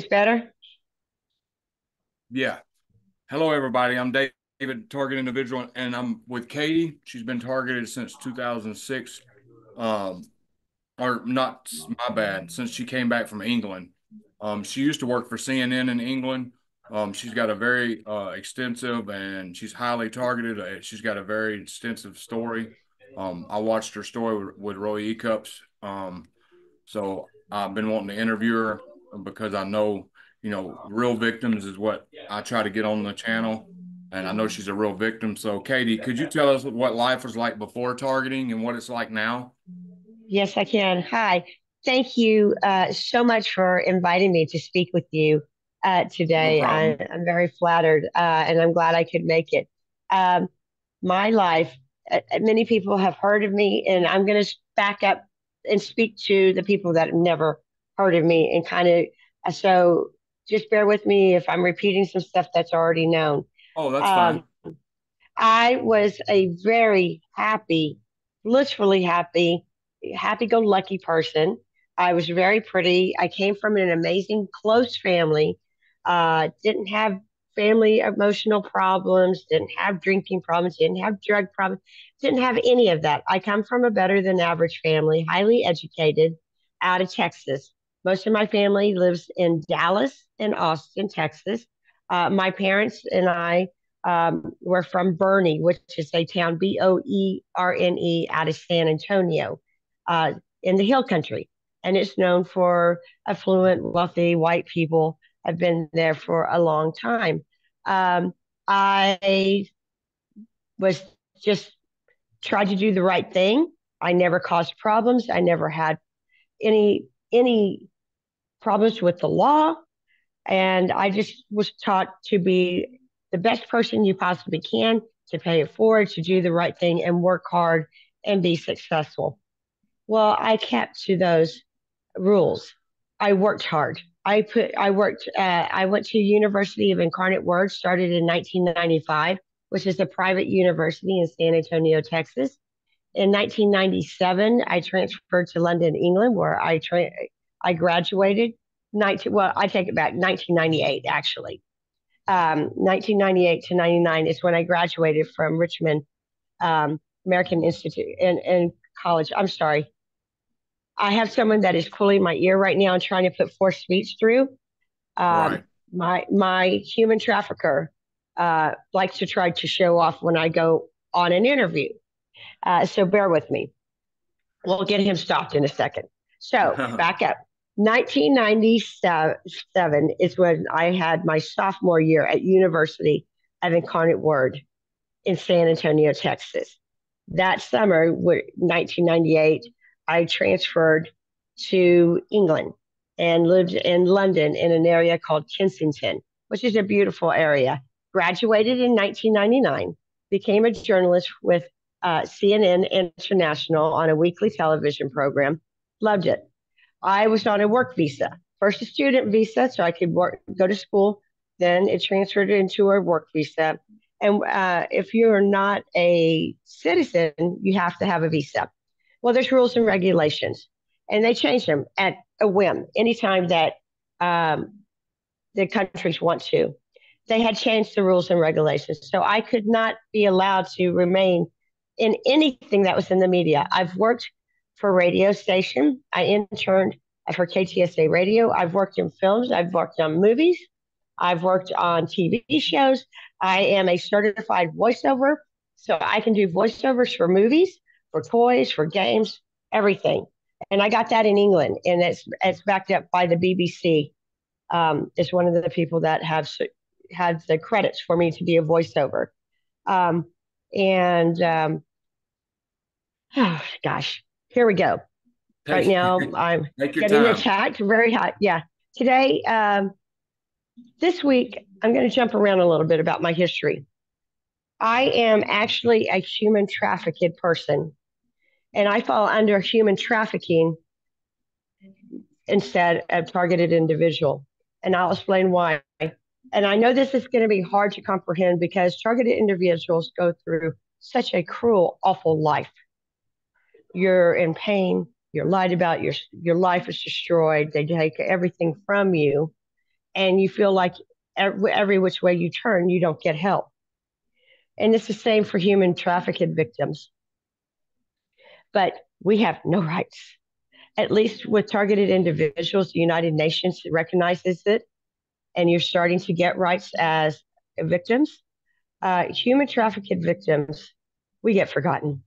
Better? Yeah. Hello, everybody. I'm David, target individual, and I'm with Katie. She's been targeted since 2006. Um, or not, my bad, since she came back from England. She used to work for CNN in England. She's got a very extensive and she's highly targeted. She's got a very extensive story. I watched her story with Roy E. Cups. So I've been wanting to interview her because I know, real victims is what I try to get on the channel. And I know she's a real victim. So, Katie, could you tell us what life was like before targeting and what it's like now? Yes, I can. Hi. Thank you so much for inviting me to speak with you No today. problem. I'm very flattered and I'm glad I could make it. Um, my life, many people have heard of me, and I'm going to back up and speak to the people that have never heard of me and so just bear with me if I'm repeating some stuff that's already known. Oh, that's fine. Um, I was a very happy, blissfully happy, happy go lucky person. I was very pretty. I came from an amazing, close family. Didn't have family emotional problems, didn't have drinking problems, didn't have drug problems, didn't have any of that. I come from a better than average family, highly educated out of Texas. Most of my family lives in Dallas and Austin, Texas. My parents and I we're from Boerne, which is a town, Boerne, out of San Antonio, uh, in the hill country. And it's known for affluent, wealthy white people have been there for a long time. I was just tried to do the right thing. I never caused problems. I never had any problems with the law. And I just was taught to be the best person you possibly can, to pay it forward, to do the right thing and work hard and be successful. Well, I kept to those rules. I worked hard. I went to University of Incarnate Word, started in 1995, which is a private university in San Antonio, Texas. In 1997, I transferred to London, England, where I graduated. 19, well, I take it back, 1998, actually. 1998 to 99 is when I graduated from Richmond American Institute and college. I'm sorry. I have someone that is pulling my ear right now and trying to put forced speech through. Um, Right. my human trafficker likes to try to show off when I go on an interview. So bear with me. We'll get him stopped in a second. So back up. 1997 is when I had my sophomore year at University of Incarnate Word in San Antonio, Texas. That summer, 1998, I transferred to England and lived in London in an area called Kensington, which is a beautiful area. Graduated in 1999, became a journalist with CNN International on a weekly television program. Loved it. I was on a work visa, first a student visa, so I could go to school. Then it transferred into a work visa. And if you're not a citizen, you have to have a visa. Well, there's rules and regulations, and they change them at a whim anytime that um, the countries want to. They had changed the rules and regulations, so I could not be allowed to remain in anything that was in the media. I've worked for a radio station. I interned for KTSA radio. I've worked in films. I've worked on movies. I've worked on TV shows. I am a certified voiceover, so I can do voiceovers for movies, for toys, for games, everything. And I got that in England, and it's backed up by the BBC. Is one of the people that have had the credits for me to be a voiceover. Um, and oh gosh, here we go. Right Take now, I'm take your getting time. attacked very hot. Yeah. Today, this week, I'm going to jump around a little bit about my history. I am actually a human trafficked person, and I fall under human trafficking instead of targeted individual. And I'll explain why. And I know this is going to be hard to comprehend because targeted individuals go through such a cruel, awful life. You're in pain, you're lied about, your life is destroyed, they take everything from you. and you feel like every which way you turn, you don't get help. And it's the same for human trafficking victims. But we have no rights. At least with targeted individuals, the United Nations recognizes it, and you're starting to get rights as victims. Human trafficking victims, we get forgotten.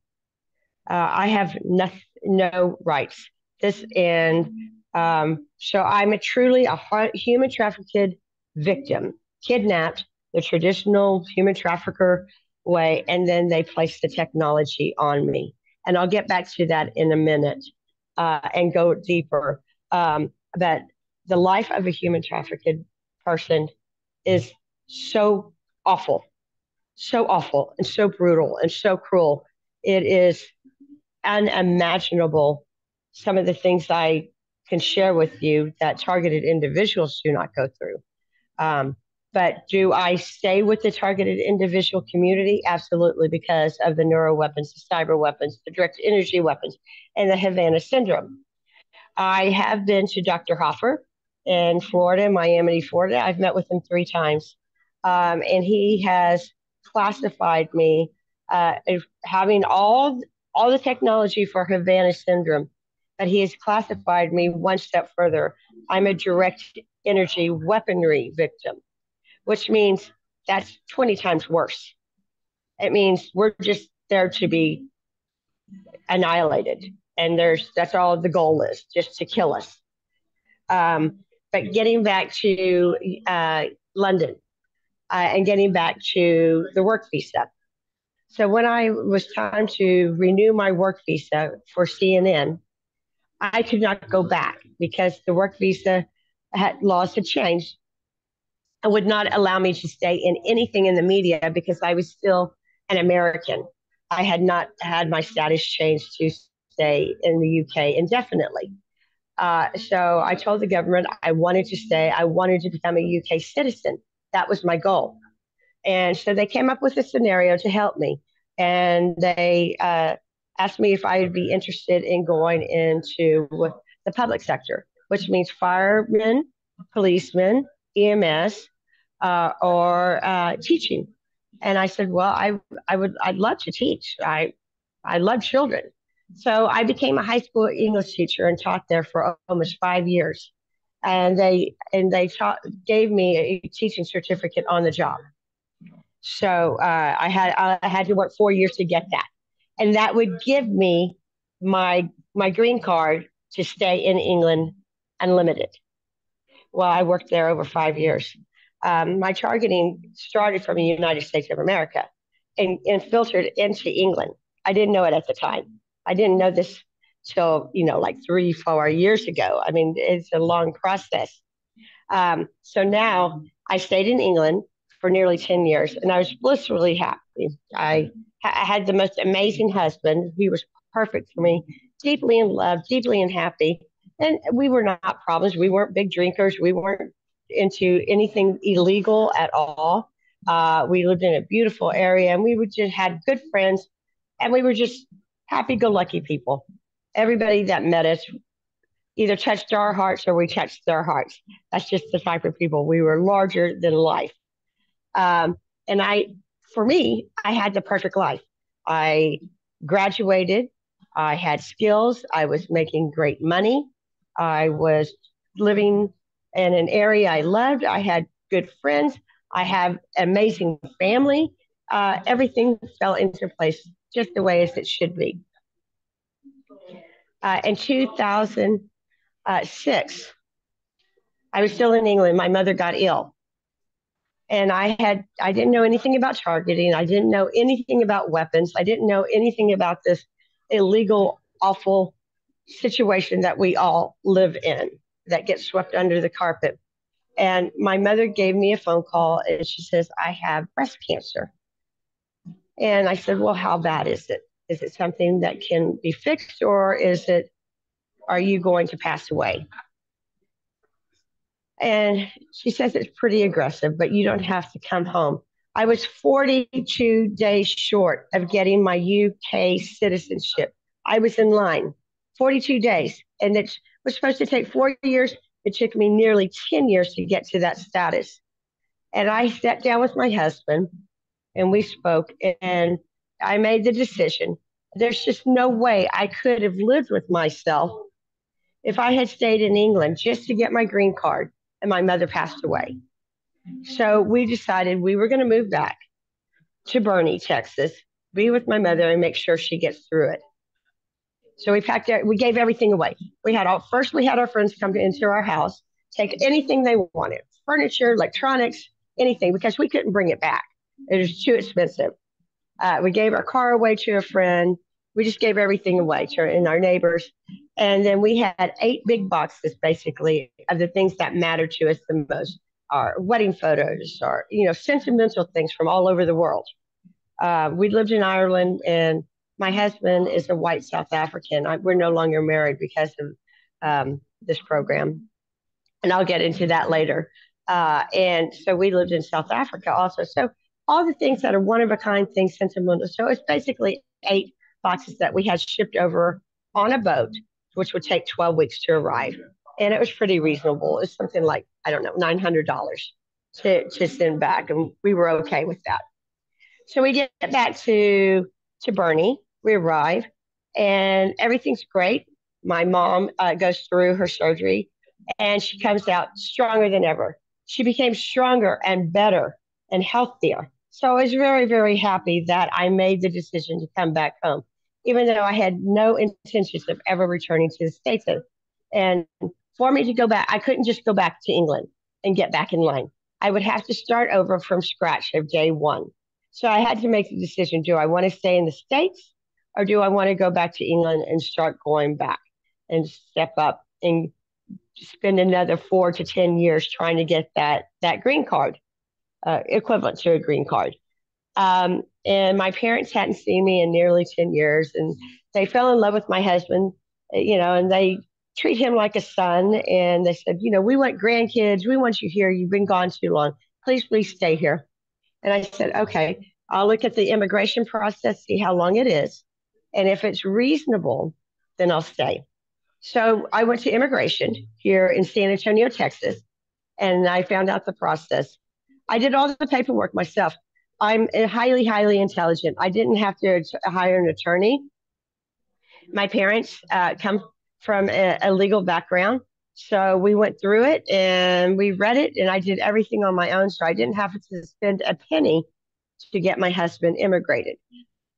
I have no rights. This and so I'm truly a human trafficked victim, kidnapped the traditional human trafficker way, and then they place the technology on me. And I'll get back to that in a minute and go deeper. But the life of a human trafficked person is so awful, so awful, and so brutal, and so cruel. It is unimaginable some of the things I can share with you that targeted individuals do not go through. Um, but do I stay with the targeted individual community? Absolutely, because of the neuro weapons, the cyber weapons, the direct energy weapons, and the Havana syndrome. I have been to Dr. Hoffer in Florida, Miami, Florida. I've met with him 3 times. And he has classified me as having all the technology for Havana syndrome, but he has classified me one step further. I'm a direct energy weaponry victim, which means that's 20 times worse. It means we're just there to be annihilated. And that's all the goal is, just to kill us. But getting back to London and getting back to the work visa. So when I was time to renew my work visa for CNN, I could not go back because the work visa laws had changed and would not allow me to stay in anything in the media because I was still an American. I had not had my status changed to stay in the UK indefinitely. So I told the government I wanted to stay. I wanted to become a UK citizen. That was my goal. And so they came up with a scenario to help me. And they asked me if I would be interested in going into the public sector, which means firemen, policemen, EMS, or teaching. And I said, well, I'd love to teach. I love children. So I became a high school English teacher and taught there for almost 5 years. And gave me a teaching certificate on the job. So I had to work 4 years to get that, and that would give me my green card to stay in England unlimited. Well, I worked there over 5 years. My targeting started from the United States of America and filtered into England. I didn't know it at the time. I didn't know this till like 3, 4 years ago. I mean, it's a long process. So now I stayed in England for nearly 10 years and I was blissfully happy. I had the most amazing husband. He was perfect for me, deeply in love, deeply in happy. And we were not problems. We weren't big drinkers. We weren't into anything illegal at all. We lived in a beautiful area and we just had good friends and we were just happy go lucky people. Everybody that met us either touched our hearts or we touched their hearts. That's just the type of people. We were larger than life. And for me, I had the perfect life. I graduated. I had skills. I was making great money. I was living in an area I loved. I had good friends. I have amazing family. Everything fell into place just the way as it should be. In 2006, I was still in England. My mother got ill. And I didn't know anything about targeting. I didn't know anything about weapons. I didn't know anything about this illegal, awful situation that we all live in that gets swept under the carpet. And my mother gave me a phone call and she says, I have breast cancer. And I said, well, how bad is it? Is it something that can be fixed or are you going to pass away? And she says it's pretty aggressive, but you don't have to come home. I was 42 days short of getting my UK citizenship. I was in line 42 days, and it was supposed to take 4 years. It took me nearly 10 years to get to that status. And I sat down with my husband and we spoke, and I made the decision. There's just no way I could have lived with myself if I had stayed in England just to get my green card and my mother passed away. So we decided we were going to move back to Bernie, Texas, be with my mother and make sure she gets through it. So we packed it, we gave everything away. We had our friends come into our house, take anything they wanted, furniture, electronics, anything, because we couldn't bring it back. It was too expensive. We gave our car away to a friend. We just gave everything away to and our neighbors. And then we had 8 big boxes, basically, of the things that mattered to us the most. Our wedding photos, our sentimental things from all over the world. We lived in Ireland, and my husband is a white South African. We're no longer married because of this program, and I'll get into that later. And so we lived in South Africa also. So all the things that are one of a kind things, sentimental. So it's basically 8 boxes that we had shipped over on a boat, which would take 12 weeks to arrive. And it was pretty reasonable. It's something like, I don't know, $900 to send back. And we were okay with that. So we get back to Bernie. We arrive, and everything's great. My mom goes through her surgery, and she comes out stronger than ever. She became stronger and better and healthier. So I was very, very happy that I made the decision to come back home, even though I had no intentions of ever returning to the States. And for me to go back, I couldn't just go back to England and get back in line. I would have to start over from scratch of day one. So I had to make the decision, do I want to stay in the States or do I want to go back to England and start going back and step up and spend another 4 to 10 years trying to get that green card, equivalent to a green card. And my parents hadn't seen me in nearly 10 years, and they fell in love with my husband, and they treat him like a son. And they said, we want grandkids. We want you here. You've been gone too long. Please, please stay here. And I said, okay, I'll look at the immigration process, see how long it is. And if it's reasonable, then I'll stay. So I went to immigration here in San Antonio, Texas, and I found out the process. I did all the paperwork myself. I'm highly, highly intelligent. I didn't have to hire an attorney. My parents come from a legal background. So we went through it and we read it, and I did everything on my own. So I didn't have to spend a penny to get my husband immigrated.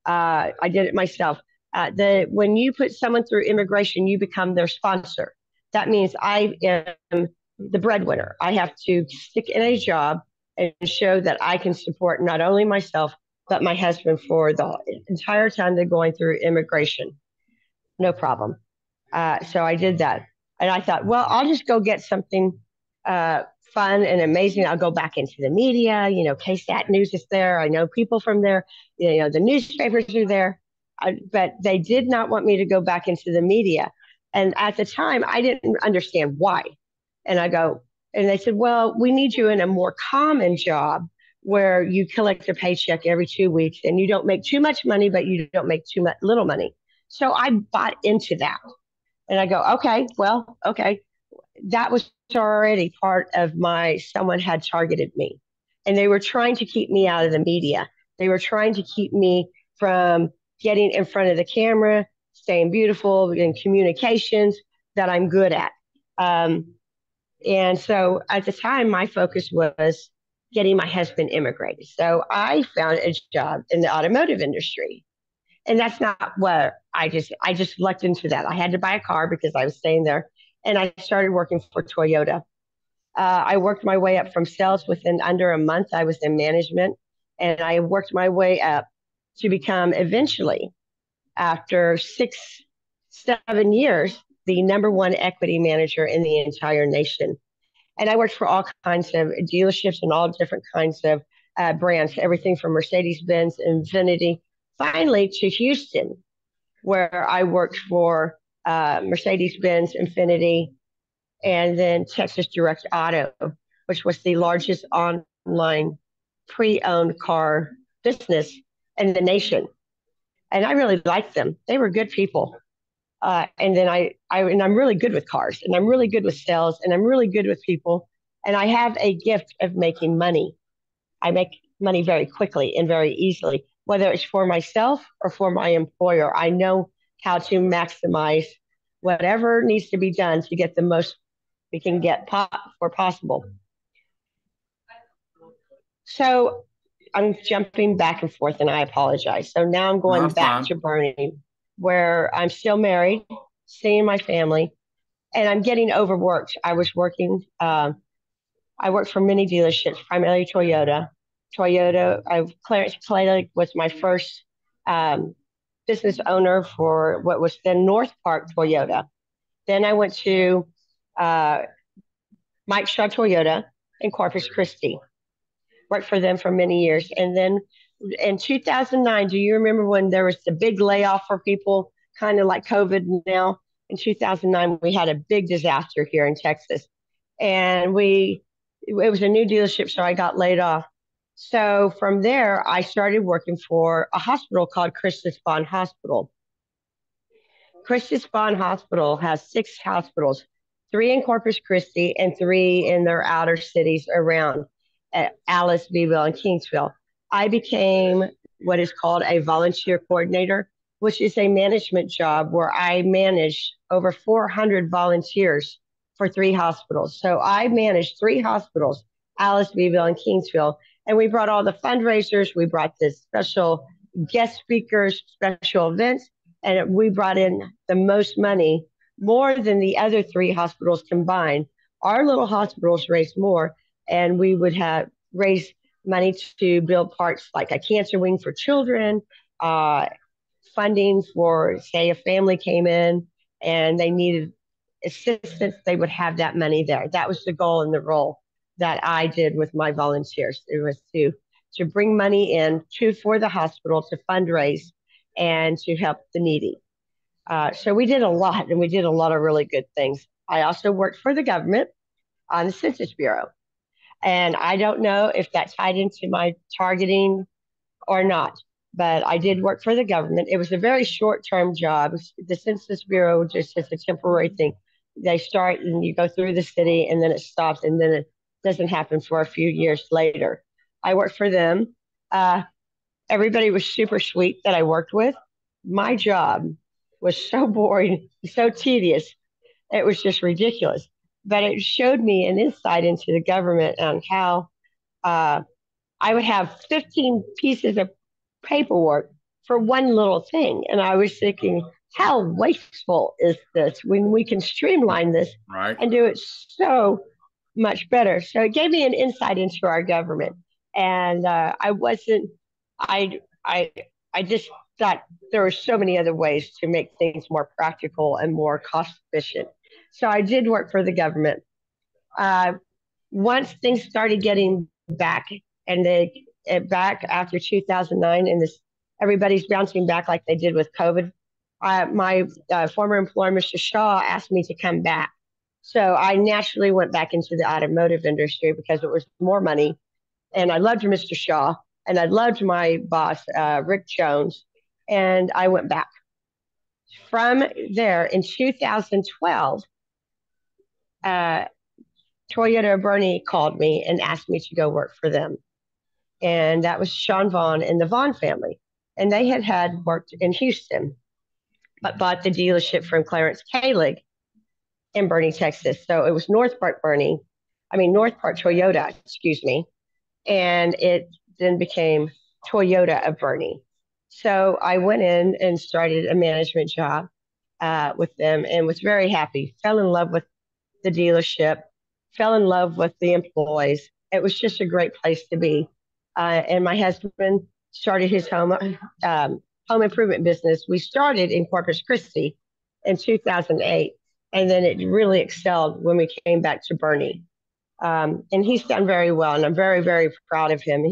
I did it myself. When you put someone through immigration, you become their sponsor. That means I am the breadwinner. I have to stick in a job and show that I can support not only myself, but my husband for the entire time they're going through immigration. No problem. So I did that. And I thought, well, I'll just go get something uh, fun and amazing. I'll go back into the media. KSAT News is there. I know people from there. The newspapers are there. But they did not want me to go back into the media. And at the time, I didn't understand why. And and they said, well, we need you in a more common job where you collect a paycheck every 2 weeks and you don't make too much money, but you don't make too much little money. So I bought into that. And I go, okay, well, okay. That was already part of someone had targeted me. And they were trying to keep me out of the media. They were trying to keep me from getting in front of the camera, staying beautiful in communications that I'm good at. And so at the time, my focus was getting my husband immigrated. So I found a job in the automotive industry. And that's not what I just lucked into that. I had to buy a car because I was staying there. And I started working for Toyota. I worked my way up from sales within under a month. I was in management, and I worked my way up to become eventually, after 6, 7 years, the number one equity manager in the entire nation. And I worked for all kinds of dealerships and all different kinds of brands, everything from Mercedes Benz, Infiniti, finally to Houston, where I worked for Mercedes Benz, Infiniti, and then Texas Direct Auto, which was the largest online pre owned car business in the nation. And I really liked them. They were good people. And then and I'm really good with cars, and I'm really good with sales, and I'm really good with people, and I have a gift of making money. I make money very quickly and very easily, whether it's for myself or for my employer. I know how to maximize whatever needs to be done to get the most we can get for possible. So I'm jumping back and forth, and I apologize. So now I'm No, going that's back fine. to Bernie, where I'm still married, seeing my family, and I'm getting overworked. I worked for many dealerships, primarily Toyota. Clarence Clay was my first um, business owner for what was then North Park Toyota. Then I went to uh, Mike Shaw Toyota in Corpus Christi. Worked for them for many years. And then in 2009, do you remember when there was the big layoff for people, kind of like COVID now? In 2009, we had a big disaster here in Texas. And it was a new dealership, so I got laid off. So from there, I started working for a hospital called Christus Bond Hospital. Christus Bond Hospital has six hospitals, three in Corpus Christi and three in their outer cities around Alice, Beeville, and Kingsville. I became what is called a volunteer coordinator, which is a management job where I manage over 400 volunteers for three hospitals. So I managed three hospitals, Alice, Beeville, and Kingsville. And we brought all the fundraisers, we brought the special guest speakers, special events, and we brought in the most money, more than the other three hospitals combined. Our little hospitals raised more, and we would have raised money to build parts like a cancer wing for children, uh, funding for, say, a family came in and they needed assistance, they would have that money there. That was the goal and the role that I did with my volunteers. It was to bring money in for the hospital to fundraise and to help the needy. So we did a lot, and we did a lot of really good things. I also worked for the government on the Census Bureau, and I don't know if that tied into my targeting or not, but I did work for the government. It was a very short-term job. The Census Bureau just is a temporary thing. They start and you go through the city, and then it stops, and then it doesn't happen for a few years later. I worked for them. Uh, Everybody was super sweet that I worked with. My job was so boring, so tedious. It was just ridiculous. But it showed me an insight into the government and how uh, I would have 15 pieces of paperwork for one little thing. And I was thinking, how wasteful is this when we can streamline this Right. and do it so much better? So it gave me an insight into our government. And I wasn't, I, I just thought there were so many other ways to make things more practical and more cost efficient. So I did work for the government. Uh, Once things started getting back and back after 2009 and this everybody's bouncing back like they did with COVID. My former employer, Mr. Shaw, asked me to come back. So I naturally went back into the automotive industry because it was more money. And I loved Mr. Shaw and I loved my boss, Rick Jones. And I went back. From there in 2012, uh, Toyota Bernie called me and asked me to go work for them. And that was Sean Vaughn and the Vaughn family. And they had worked in Houston, but bought the dealership from Clarence Kalig in Bernie, Texas. So it was North Park Toyota, excuse me. And it then became Toyota of Bernie. So I went in and started a management job with them and was very happy. Fell in love with the dealership, fell in love with the employees. It was just a great place to be. And my husband started his home improvement business. We started in Corpus Christi in 2008, and then it really excelled when we came back to Bernie. And he's done very well, and I'm very, very proud of him.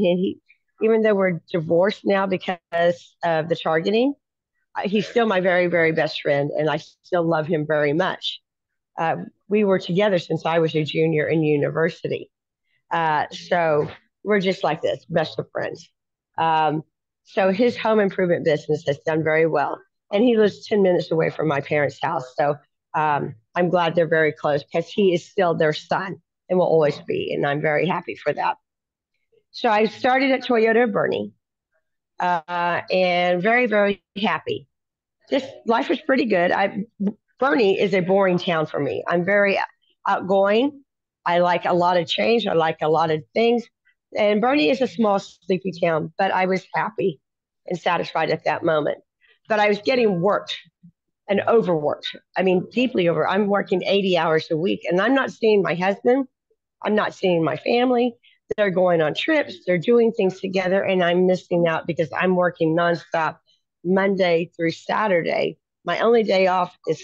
Even though we're divorced now because of the targeting, he's still my very, very best friend, and I still love him very much. We were together since I was a junior in university. So we're just like this, best of friends. Um, so his home improvement business has done very well. and he lives 10 minutes away from my parents' house. So I'm glad they're very close because he is still their son and will always be. And I'm very happy for that. So I started at Toyota Bernie and very, very happy. Just life is pretty good. Bernie is a boring town for me. I'm very outgoing. I like a lot of change. I like a lot of things. And Bernie is a small, sleepy town, but I was happy and satisfied at that moment. But I was getting worked and overworked. I mean, deeply over. I'm working 80 hours a week, and I'm not seeing my husband. I'm not seeing my family. They're going on trips. They're doing things together, and I'm missing out because I'm working nonstop Monday through Saturday. My only day off is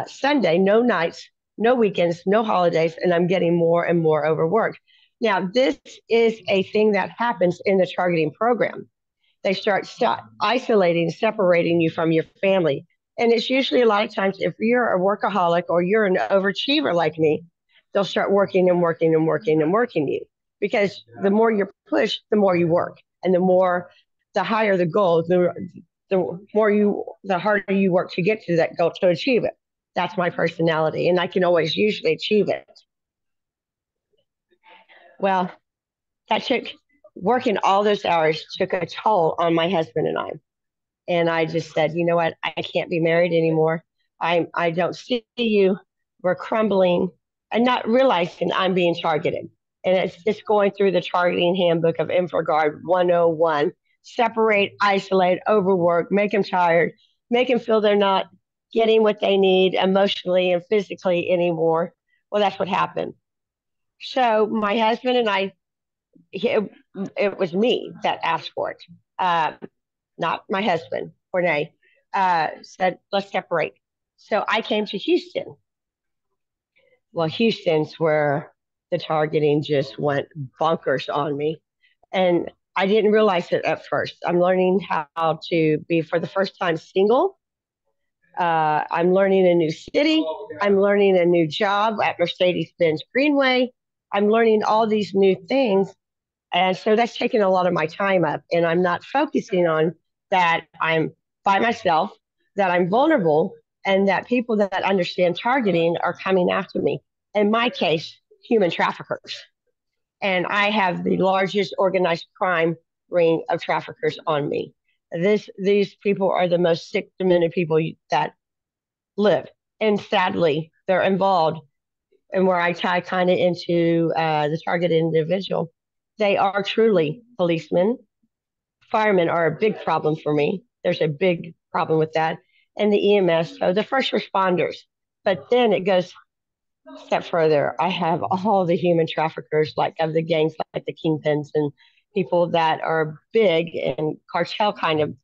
Sunday, no nights, no weekends, no holidays, and I'm getting more and more overworked. Now, this is a thing that happens in the targeting program. They start isolating, separating you from your family. And it's usually a lot of times if you're a workaholic or you're an overachiever like me, they'll start working and working and working and working you because the more you're pushed, the more you work. And the higher the goal, the harder you work to get to that goal to achieve it. That's my personality. And I can always usually achieve it. Well, that took working all those hours took a toll on my husband and I. And I just said, you know what? I can't be married anymore. I don't see you. We're crumbling and not realizing I'm being targeted. And it's just going through the targeting handbook of InfoGuard 101. Separate, isolate, overwork, make them tired, make them feel they're not getting what they need emotionally and physically anymore. Well, that's what happened. So my husband and I, it, it was me that asked for it. Not my husband, Renee, said, let's separate. So I came to Houston. Well, Houston's where the targeting just went bonkers on me. And I didn't realize it at first. I'm learning how to be, for the first time, single. I'm learning a new city. I'm learning a new job at Mercedes Benz Greenway. I'm learning all these new things. And so that's taken a lot of my time up. And I'm not focusing on that I'm by myself, that I'm vulnerable, and that people that understand targeting are coming after me. In my case, human traffickers. And I have the largest organized crime ring of traffickers on me. These people are the most sick, demented people that live. And sadly, they're involved and where I tie kind of into the targeted individual. They are truly policemen. Firemen are a big problem for me. There's a big problem with that. And the EMS, so the first responders. But then it goes a step further. I have all the human traffickers, like of the gangs, like the kingpins and people that are big and cartel kind of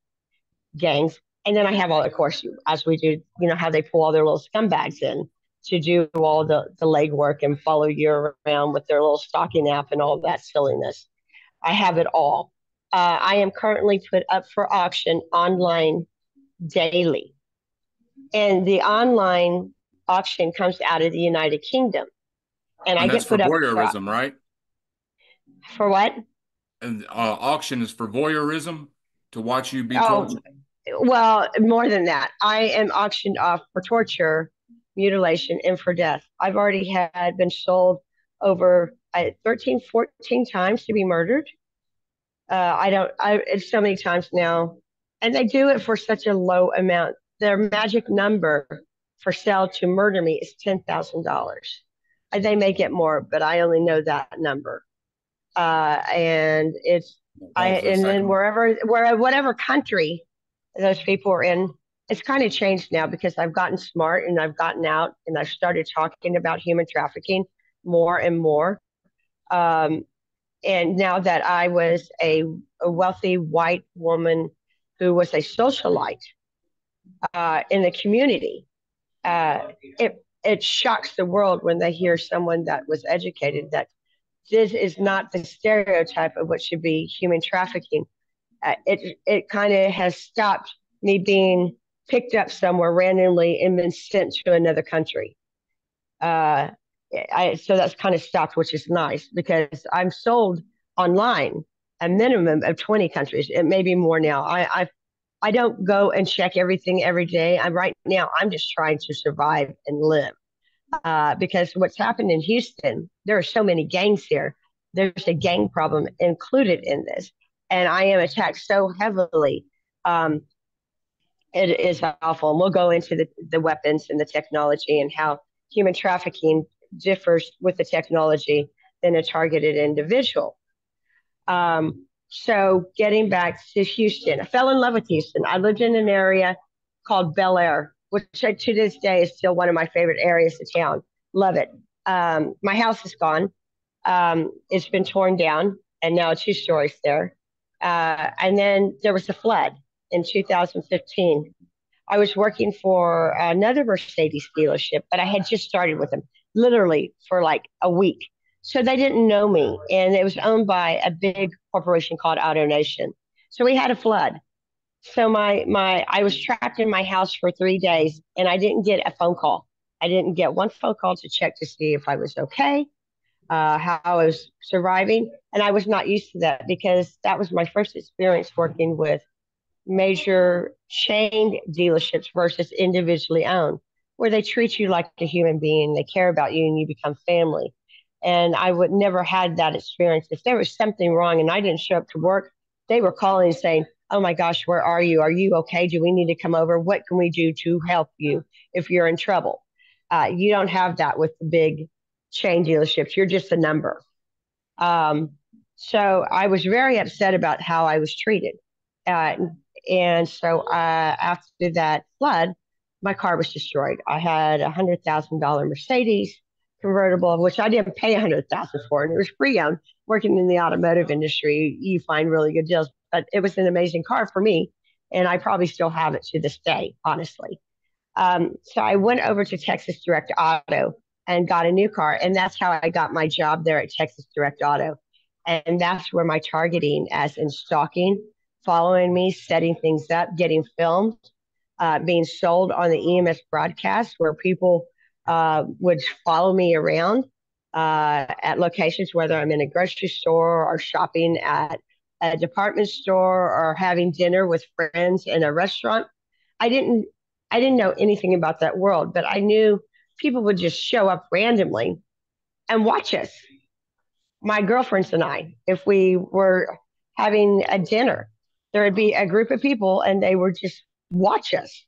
gangs. And then I have all, of course, as we do, how they pull all their little scumbags in to do all the legwork and follow you around with their little stalking app and all that silliness. I have it all. I am currently put up for auction online daily. And the online auction comes out of the United Kingdom. And I And that's get for put up voyeurism, right? for what? And auction is for voyeurism to watch you be Oh, tortured. well, more than that. I am auctioned off for torture, mutilation, and for death. I've already had been sold over 13, 14 times to be murdered. It's so many times now. And they do it for such a low amount. Their magic number for sale to murder me is $10,000. They may get more, but I only know that number. And and then whatever country those people are in, it's kind of changed now because I've gotten smart and I've gotten out and I've started talking about human trafficking more and more. Um, and now that I was a wealthy white woman who was a socialite in the community, it shocks the world when they hear someone that was educated that this is not the stereotype of what should be human trafficking. It kind of has stopped me being picked up somewhere randomly and been sent to another country. Uh, so that's kind of stopped, which is nice because I'm sold online a minimum of 20 countries. It may be more now. I don't go and check everything every day. I'm right now, I'm just trying to survive and live. Because what's happened in Houston, there are so many gangs here. There's a gang problem included in this. And I am attacked so heavily. Um, it is awful. And we'll go into the weapons and the technology and how human trafficking differs with the technology than a targeted individual. So getting back to Houston, I fell in love with Houston. I lived in an area called Bel Air, which to this day is still one of my favorite areas of town. Love it. My house is gone. It's been torn down, and now 2 stories there. And then there was a flood in 2015. I was working for another Mercedes dealership, but I had just started with them literally for like a week. So they didn't know me, and it was owned by a big corporation called Auto Nation. So we had a flood. So my I was trapped in my house for 3 days, and I didn't get a phone call. I didn't get one phone call to check to see if I was okay, how I was surviving, and I was not used to that because that was my first experience working with major chain dealerships versus individually owned, where they treat you like a human being, they care about you, and you become family. And I would never had that experience. If there was something wrong and I didn't show up to work, they were calling and saying, "Oh my gosh, where are you? Are you okay? Do we need to come over? What can we do to help you if you're in trouble?" You don't have that with the big chain dealerships. You're just a number. Um, so I was very upset about how I was treated. Uh, and so after that flood, my car was destroyed. I had $100,000 Mercedes convertible, which I didn't pay $100,000 for, and it was pre-owned. Working in the automotive industry, you find really good deals, but it was an amazing car for me, and I probably still have it to this day, honestly. So I went over to Texas Direct Auto and got a new car. And that's how I got my job there at Texas Direct Auto. And that's where my targeting, as in stalking, following me, setting things up, getting filmed, being sold on the EMS broadcast where people would follow me around at locations, whether I'm in a grocery store or shopping at a department store or having dinner with friends in a restaurant. I didn't I didn't know anything about that world, but I knew people would just show up randomly and watch us, my girlfriends and I, if we were having a dinner. There would be a group of people and they would just watch us.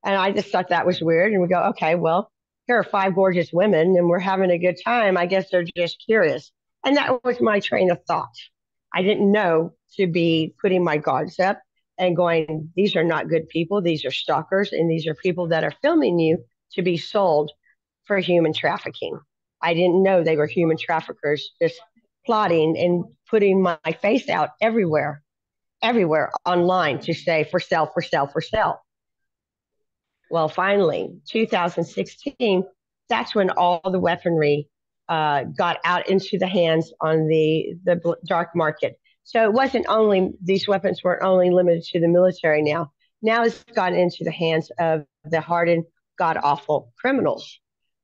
And I just thought that was weird. And we go, okay, well, here are 5 gorgeous women and we're having a good time. I guess they're just curious. And that was my train of thought. I didn't know to be putting my guards up and going, these are not good people. These are stalkers. And these are people that are filming you to be sold for human trafficking. I didn't know they were human traffickers just plotting and putting my face out everywhere online to say for sale, for sale, for sale. Well, finally, 2016, that's when all the weaponry got out into the hands on the dark market. So it wasn't only, these weapons weren't only limited to the military now. Now it's gotten into the hands of the hardened, god awful criminals.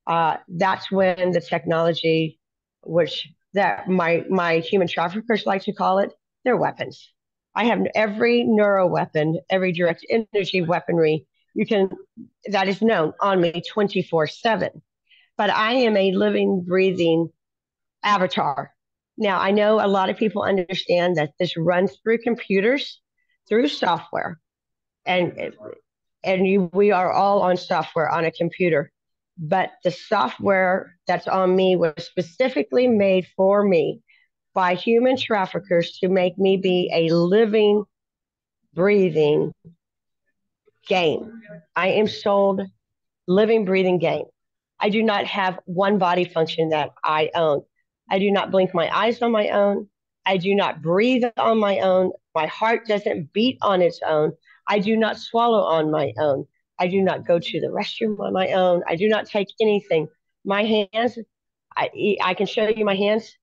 That's when the technology, which that my human traffickers like to call it, they're weapons. I have every neuro weapon, every direct energy weaponry you can that is known on me 24/7. But I am a living, breathing avatar. Now, I know a lot of people understand that this runs through computers, through software, and we are all on software on a computer. But the software that's on me was specifically made for me by human traffickers to make me be a living, breathing game. I am sold living, breathing game. I do not have one body function that I own. I do not blink my eyes on my own. I do not breathe on my own. My heart doesn't beat on its own. I do not swallow on my own. I do not go to the restroom on my own. I do not take anything. My hands, I can show you my hands.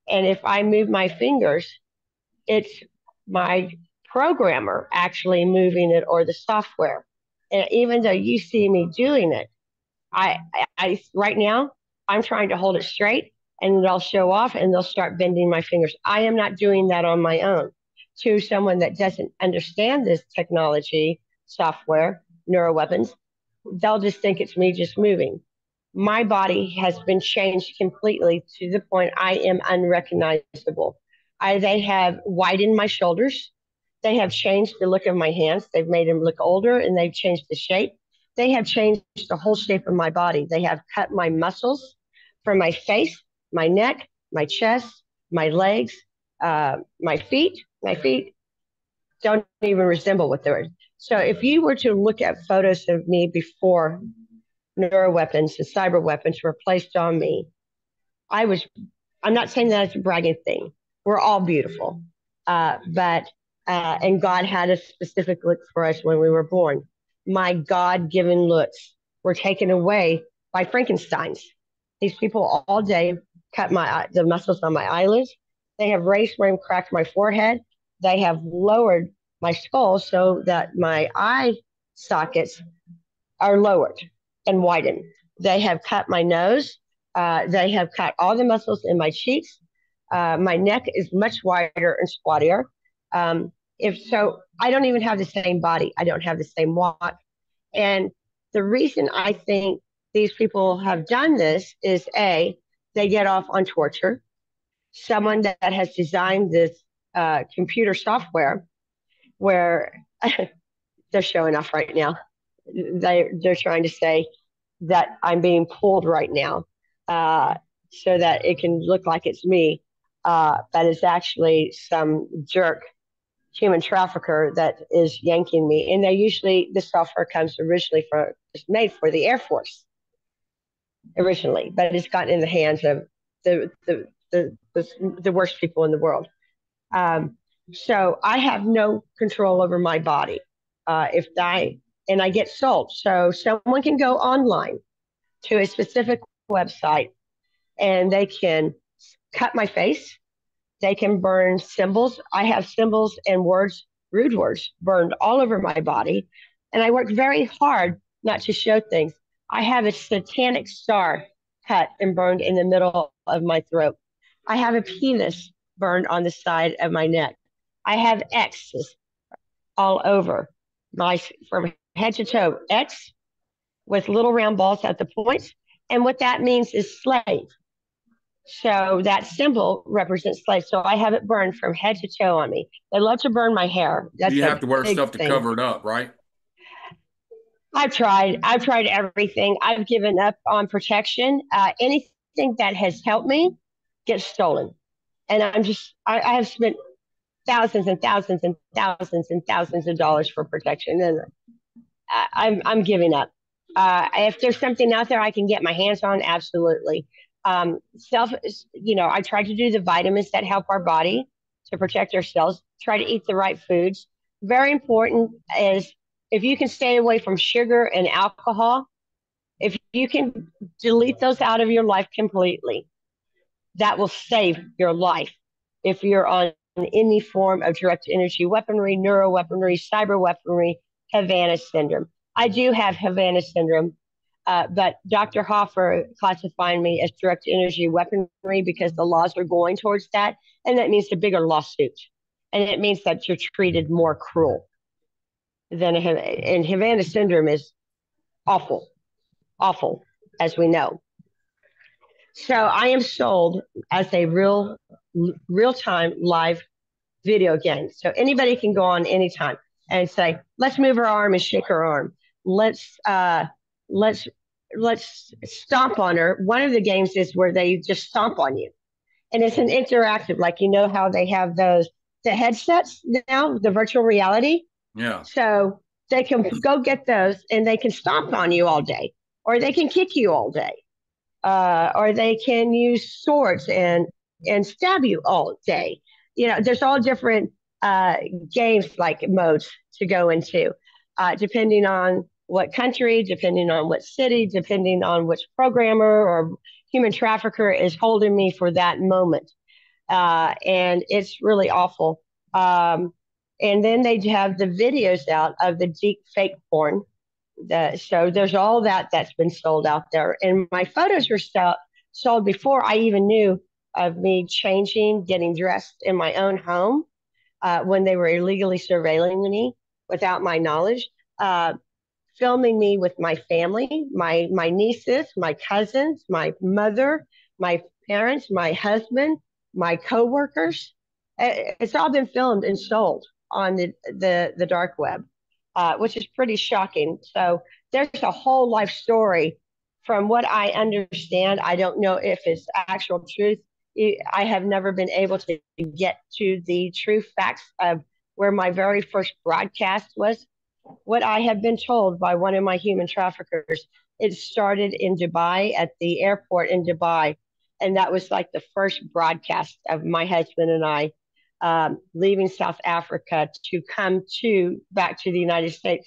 And if I move my fingers, it's my programmer actually moving it or the software. And even though you see me doing it, I, right now I'm trying to hold it straight and they'll show off and they'll start bending my fingers. I am not doing that on my own. to someone that doesn't understand this technology, software, neuroweapons, they'll just think it's me just moving. My body has been changed completely to the point I am unrecognizable. They have widened my shoulders. They have changed the look of my hands. They've made them look older and they've changed the shape. They have changed the whole shape of my body. They have cut my muscles from my face, my neck, my chest, my legs, my feet. My feet don't even resemble what they were. So if you were to look at photos of me before neuroweapons and cyber weapons were placed on me, I was, I'm not saying that it's a bragging thing. We're all beautiful. And God had a specific look for us when we were born. My God given looks were taken away by Frankenstein's. These people all day cut the muscles on my eyelids. They have raised and cracked my forehead. They have lowered my skull so that my eye sockets are lowered and widened. They have cut my nose. They have cut all the muscles in my cheeks. My neck is much wider and squattier. If so, I don't even have the same body. I don't have the same walk. And the reason I think these people have done this is A, they get off on torture. Someone that has designed this computer software where they're showing off right now. They're trying to say that I'm being pulled right now, so that it can look like it's me, but it's actually some jerk human trafficker that is yanking me. And the software comes originally it's made for the Air Force originally, but it's gotten in the hands of the worst people in the world. So I have no control over my body. If I and I get sold, so someone can go online to a specific website and they can cut my face. They can burn symbols. I have symbols and words, rude words, burned all over my body. And I work very hard not to show things. I have a satanic star cut and burned in the middle of my throat. I have a penis burned on the side of my neck. I have X's all over from head to toe. X with little round balls at the points. And what that means is slave. So that symbol represents slave. So I have it burned from head to toe on me. They love to burn my hair. That's You a have to wear big stuff to thing. cover it up, right? I've tried. I've tried everything. I've given up on protection. Anything that has helped me gets stolen. And I have spent thousands and thousands and thousands and thousands of dollars for protection. And I'm giving up. If there's something out there I can get my hands on, absolutely. Self, I try to do the vitamins that help our body to protect ourselves. Try to eat the right foods. Very important is if you can stay away from sugar and alcohol, if you can delete those out of your life completely, that will save your life. If you're on any form of direct energy weaponry, neuro weaponry, cyber weaponry, Havana syndrome. I do have Havana syndrome, but Dr. Hoffer classified me as direct energy weaponry because the laws are going towards that. And that means a bigger lawsuit. And it means that you're treated more cruel and Havana syndrome is awful, awful, as we know. So I am sold as a real time live video game. So anybody can go on anytime and say, let's move her arm and shake her arm. Let's let's stomp on her. One of the games is where they just stomp on you. And it's an interactive, like how they have the headsets now, the virtual reality. Yeah. So they can go get those and they can stomp on you all day, or they can kick you all day, or they can use swords and stab you all day. There's all different games like modes to go into, depending on what country, depending on what city, depending on which programmer or human trafficker is holding me for that moment. And it's really awful. And then they have the videos out of the deep fake porn. So there's all that's been sold out there. And my photos were sold before I even knew of me changing, getting dressed in my own home. when they were illegally surveilling me without my knowledge, uh, filming me with my family, my nieces, my cousins, my mother, my parents, my husband, my coworkers. It's all been filmed and sold on the dark web, which is pretty shocking. So there's a whole life story. From what I understand, I don't know if it's actual truth. I have never been able to get to the true facts of where my very first broadcast was. What I have been told by one of my human traffickers, it started in Dubai at the airport in Dubai. And that was like the first broadcast of my husband and I leaving South Africa to come to back to the United States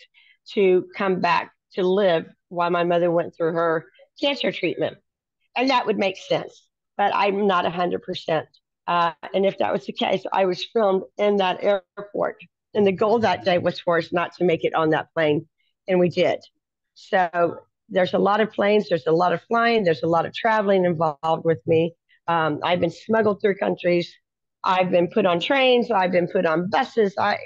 to come back to live while my mother went through her cancer treatment. And that would make sense, but I'm not 100%. And if that was the case, I was filmed in that airport. And the goal that day was for us not to make it on that plane. And we did. So there's a lot of planes, there's a lot of flying, there's a lot of traveling involved with me. I've been smuggled through countries. I've been put on trains. I've been put on buses. I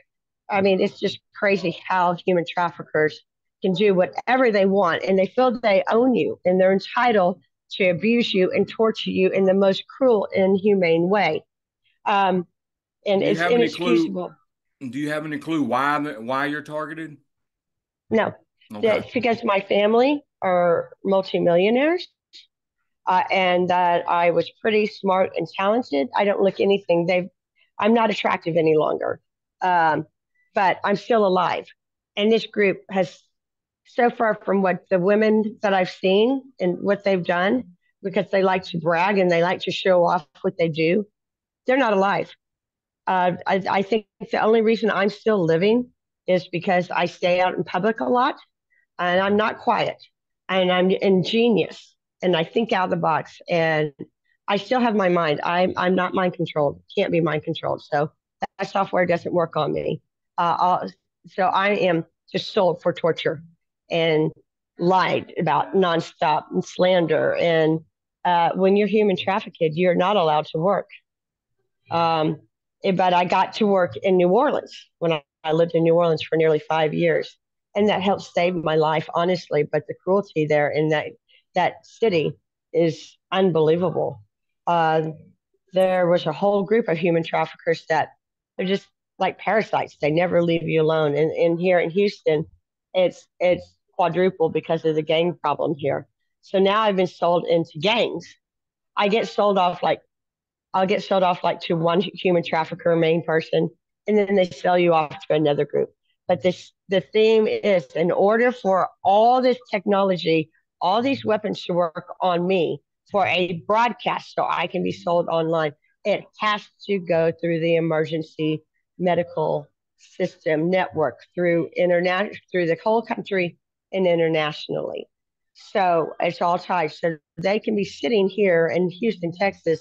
mean, it's just crazy how human traffickers can do whatever they want, and they feel they own you, and they're entitled to abuse you and torture you in the most cruel, inhumane way. Um, and Do you it's have any clue? inexcusable. Do you have any clue why you're targeted? No, Okay. that's because my family are multimillionaires, and that I was pretty smart and talented. I don't look anything. I'm not attractive any longer, um, but I'm still alive. And this group has so far from what the women that I've seen and what they've done, because they like to brag and they like to show off what they do. They're not alive. I think the only reason I'm still living is because I stay out in public a lot and I'm not quiet and I'm ingenious and I think out of the box and I still have my mind. I'm not mind controlled. Can't be mind controlled. So that software doesn't work on me. Uh, so I am just sold for torture and lied about nonstop and slander. And when you're human trafficked, you're not allowed to work. Um, but I got to work in New Orleans when I lived in New Orleans for nearly 5 years, and that helped save my life, honestly. But the cruelty there in that city is unbelievable. Uh, there was a whole group of human traffickers that they're just like parasites. They never leave you alone. And here in Houston, it's quadruple because of the gang problem here. So now I've been sold into gangs. I get sold off like I'll get sold off like to one human trafficker, main person, and then they sell you off to another group. But the theme is in order for all this technology, all these weapons to work on me for a broadcast so I can be sold online, it has to go through the emergency medical system network through internet through the whole country and internationally. So it's all tied. So they can be sitting here in Houston, Texas,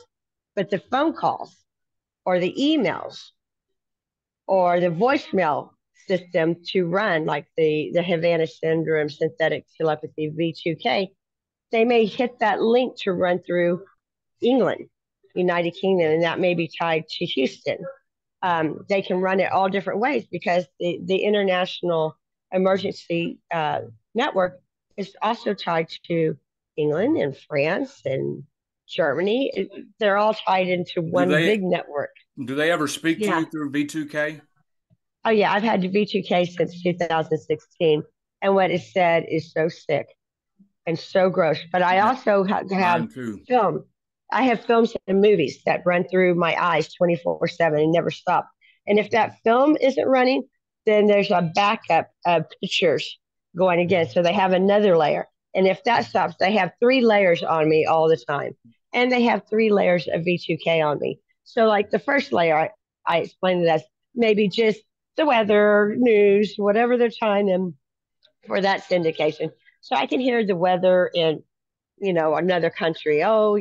but the phone calls or the emails or the voicemail system to run, like the Havana Syndrome synthetic telepathy V2K, they may hit that link to run through England, United Kingdom, and that may be tied to Houston. They can run it all different ways because the international emergency network is also tied to England and France and Germany. They're all tied into Do one they big network. do they ever speak to Yeah. you through V2K? Oh, yeah. I've had V2K since 2016. And what is said is so sick and so gross. But I Yeah, also have mine too. film. I have films and movies that run through my eyes 24/7 and never stop. And if that film isn't running, then there's a backup of pictures going again. So they have another layer. And if that stops, they have three layers on me all the time. And they have three layers of V2K on me. So, like the first layer, I explained it as maybe just the weather, news, whatever they're trying them for that syndication. So I can hear the weather in another country. Oh,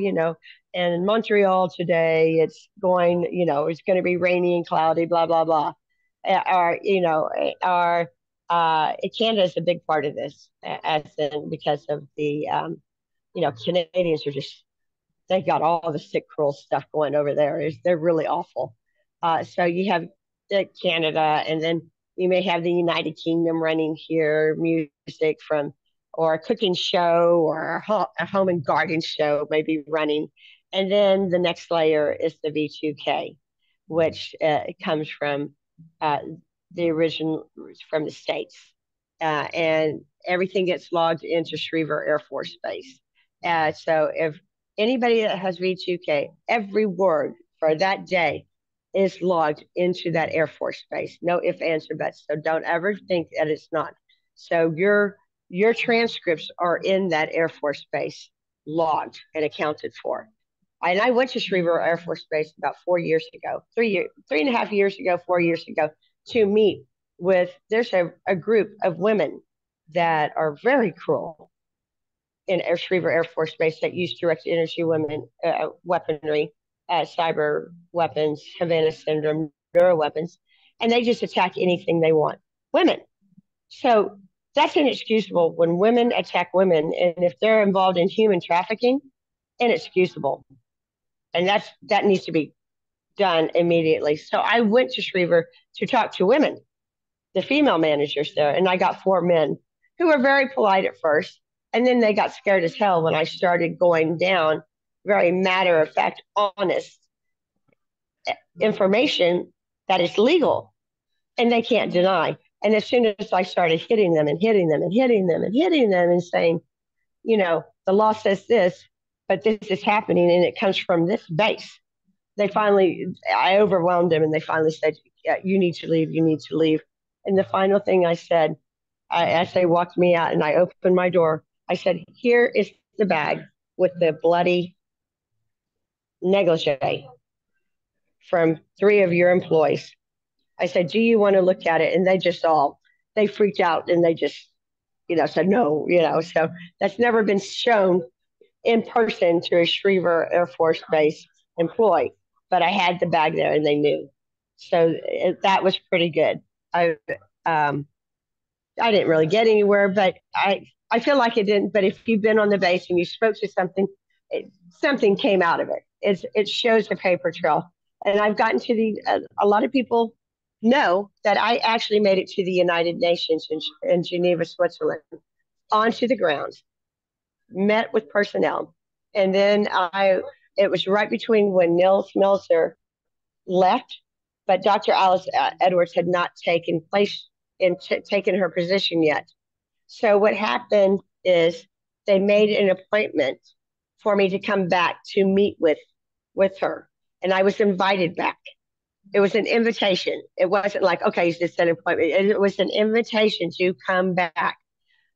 in Montreal today, it's going, it's going to be rainy and cloudy, blah, blah, blah. Or, Canada is a big part of this, as in because of Canadians are just, they got all the sick, cruel stuff going over there. They're really awful. So you have Canada, and then you may have the United Kingdom running here, music from, or a cooking show or a home and garden show may be running. And then the next layer is the V2K, which comes from uh, the original from the States. And everything gets logged into Schriever Air Force Base. So if anybody that has V2K, every word for that day is logged into that Air Force Base. No ifs, ands, or buts. So don't ever think that it's not. So your transcripts are in that Air Force Base, logged and accounted for. And I went to Schriever Air Force Base about 4 years ago, 3.5 years ago, 4 years ago, to meet with, there's a group of women that are very cruel in Schriever Air Force Base that use direct energy weaponry, cyber weapons, Havana syndrome, neuro weapons, and they just attack anything they want. Women. So that's inexcusable when women attack women, and if they're involved in human trafficking, inexcusable. And that needs to be done immediately. So I went to Schriever to talk to women, the female managers there, and I got 4 men who were very polite at first, and then they got scared as hell when I started going down very matter of fact, honest information that is legal and they can't deny. And as soon as I started hitting them and hitting them and hitting them and hitting them and saying, the law says this, but this is happening and it comes from this base, I overwhelmed them and they finally said, yeah, you need to leave, you need to leave. And the final thing I said, as they walked me out and I opened my door, I said, here is the bag with the bloody negligee from 3 of your employees. I said, do you want to look at it? And they freaked out and they just, said no, so that's never been shown in person to a Schriever Air Force Base employee, but I had the bag there and they knew. So that was pretty good. Um, I didn't really get anywhere, but I feel like it didn't. But if you've been on the base and you spoke to something, something came out of it. It shows a paper trail. And I've gotten to a lot of people know that I actually made it to the United Nations in Geneva, Switzerland, onto the ground, met with personnel. And then it was right between when Nils Melzer left, but Dr. Alice Edwards had not taken her position yet. So what happened is they made an appointment for me to come back to meet with her. And I was invited back. It was an invitation. It wasn't like, okay, you just set an appointment. It was an invitation to come back.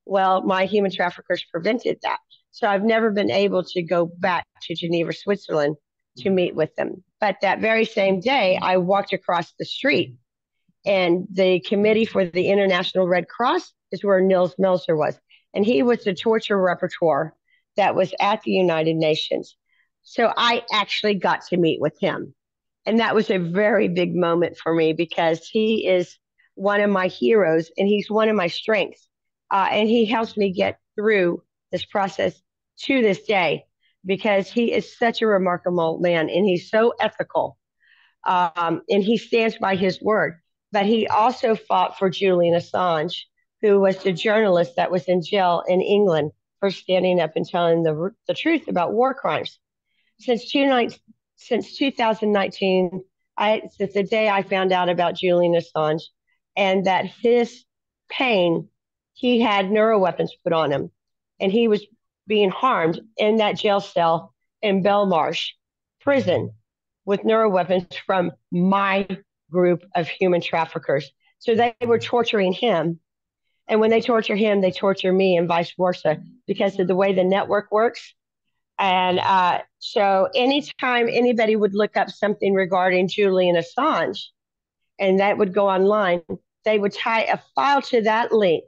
Well, my human traffickers prevented that. So I've never been able to go back to Geneva, Switzerland to meet with them. But that very same day, I walked across the street and the Committee for the International Red Cross is where Nils Melzer was. And he was the torture rapporteur that was at the United Nations. So I actually got to meet with him. And that was a very big moment for me because he is one of my heroes and he's one of my strengths. And he helps me get through this process to this day because he is such a remarkable man and he's so ethical. And he stands by his word. But he also fought for Julian Assange, who was the journalist that was in jail in England for standing up and telling the truth about war crimes. Since 2019, since the day I found out about Julian Assange and that his pain, he had neuroweapons put on him and he was being harmed in that jail cell in Belmarsh prison with neuroweapons from my group of human traffickers. So they were torturing him. And when they torture him, they torture me and vice versa because of the way the network works. And so anytime anybody would look up something regarding Julian Assange and that would go online, they would tie a file to that link.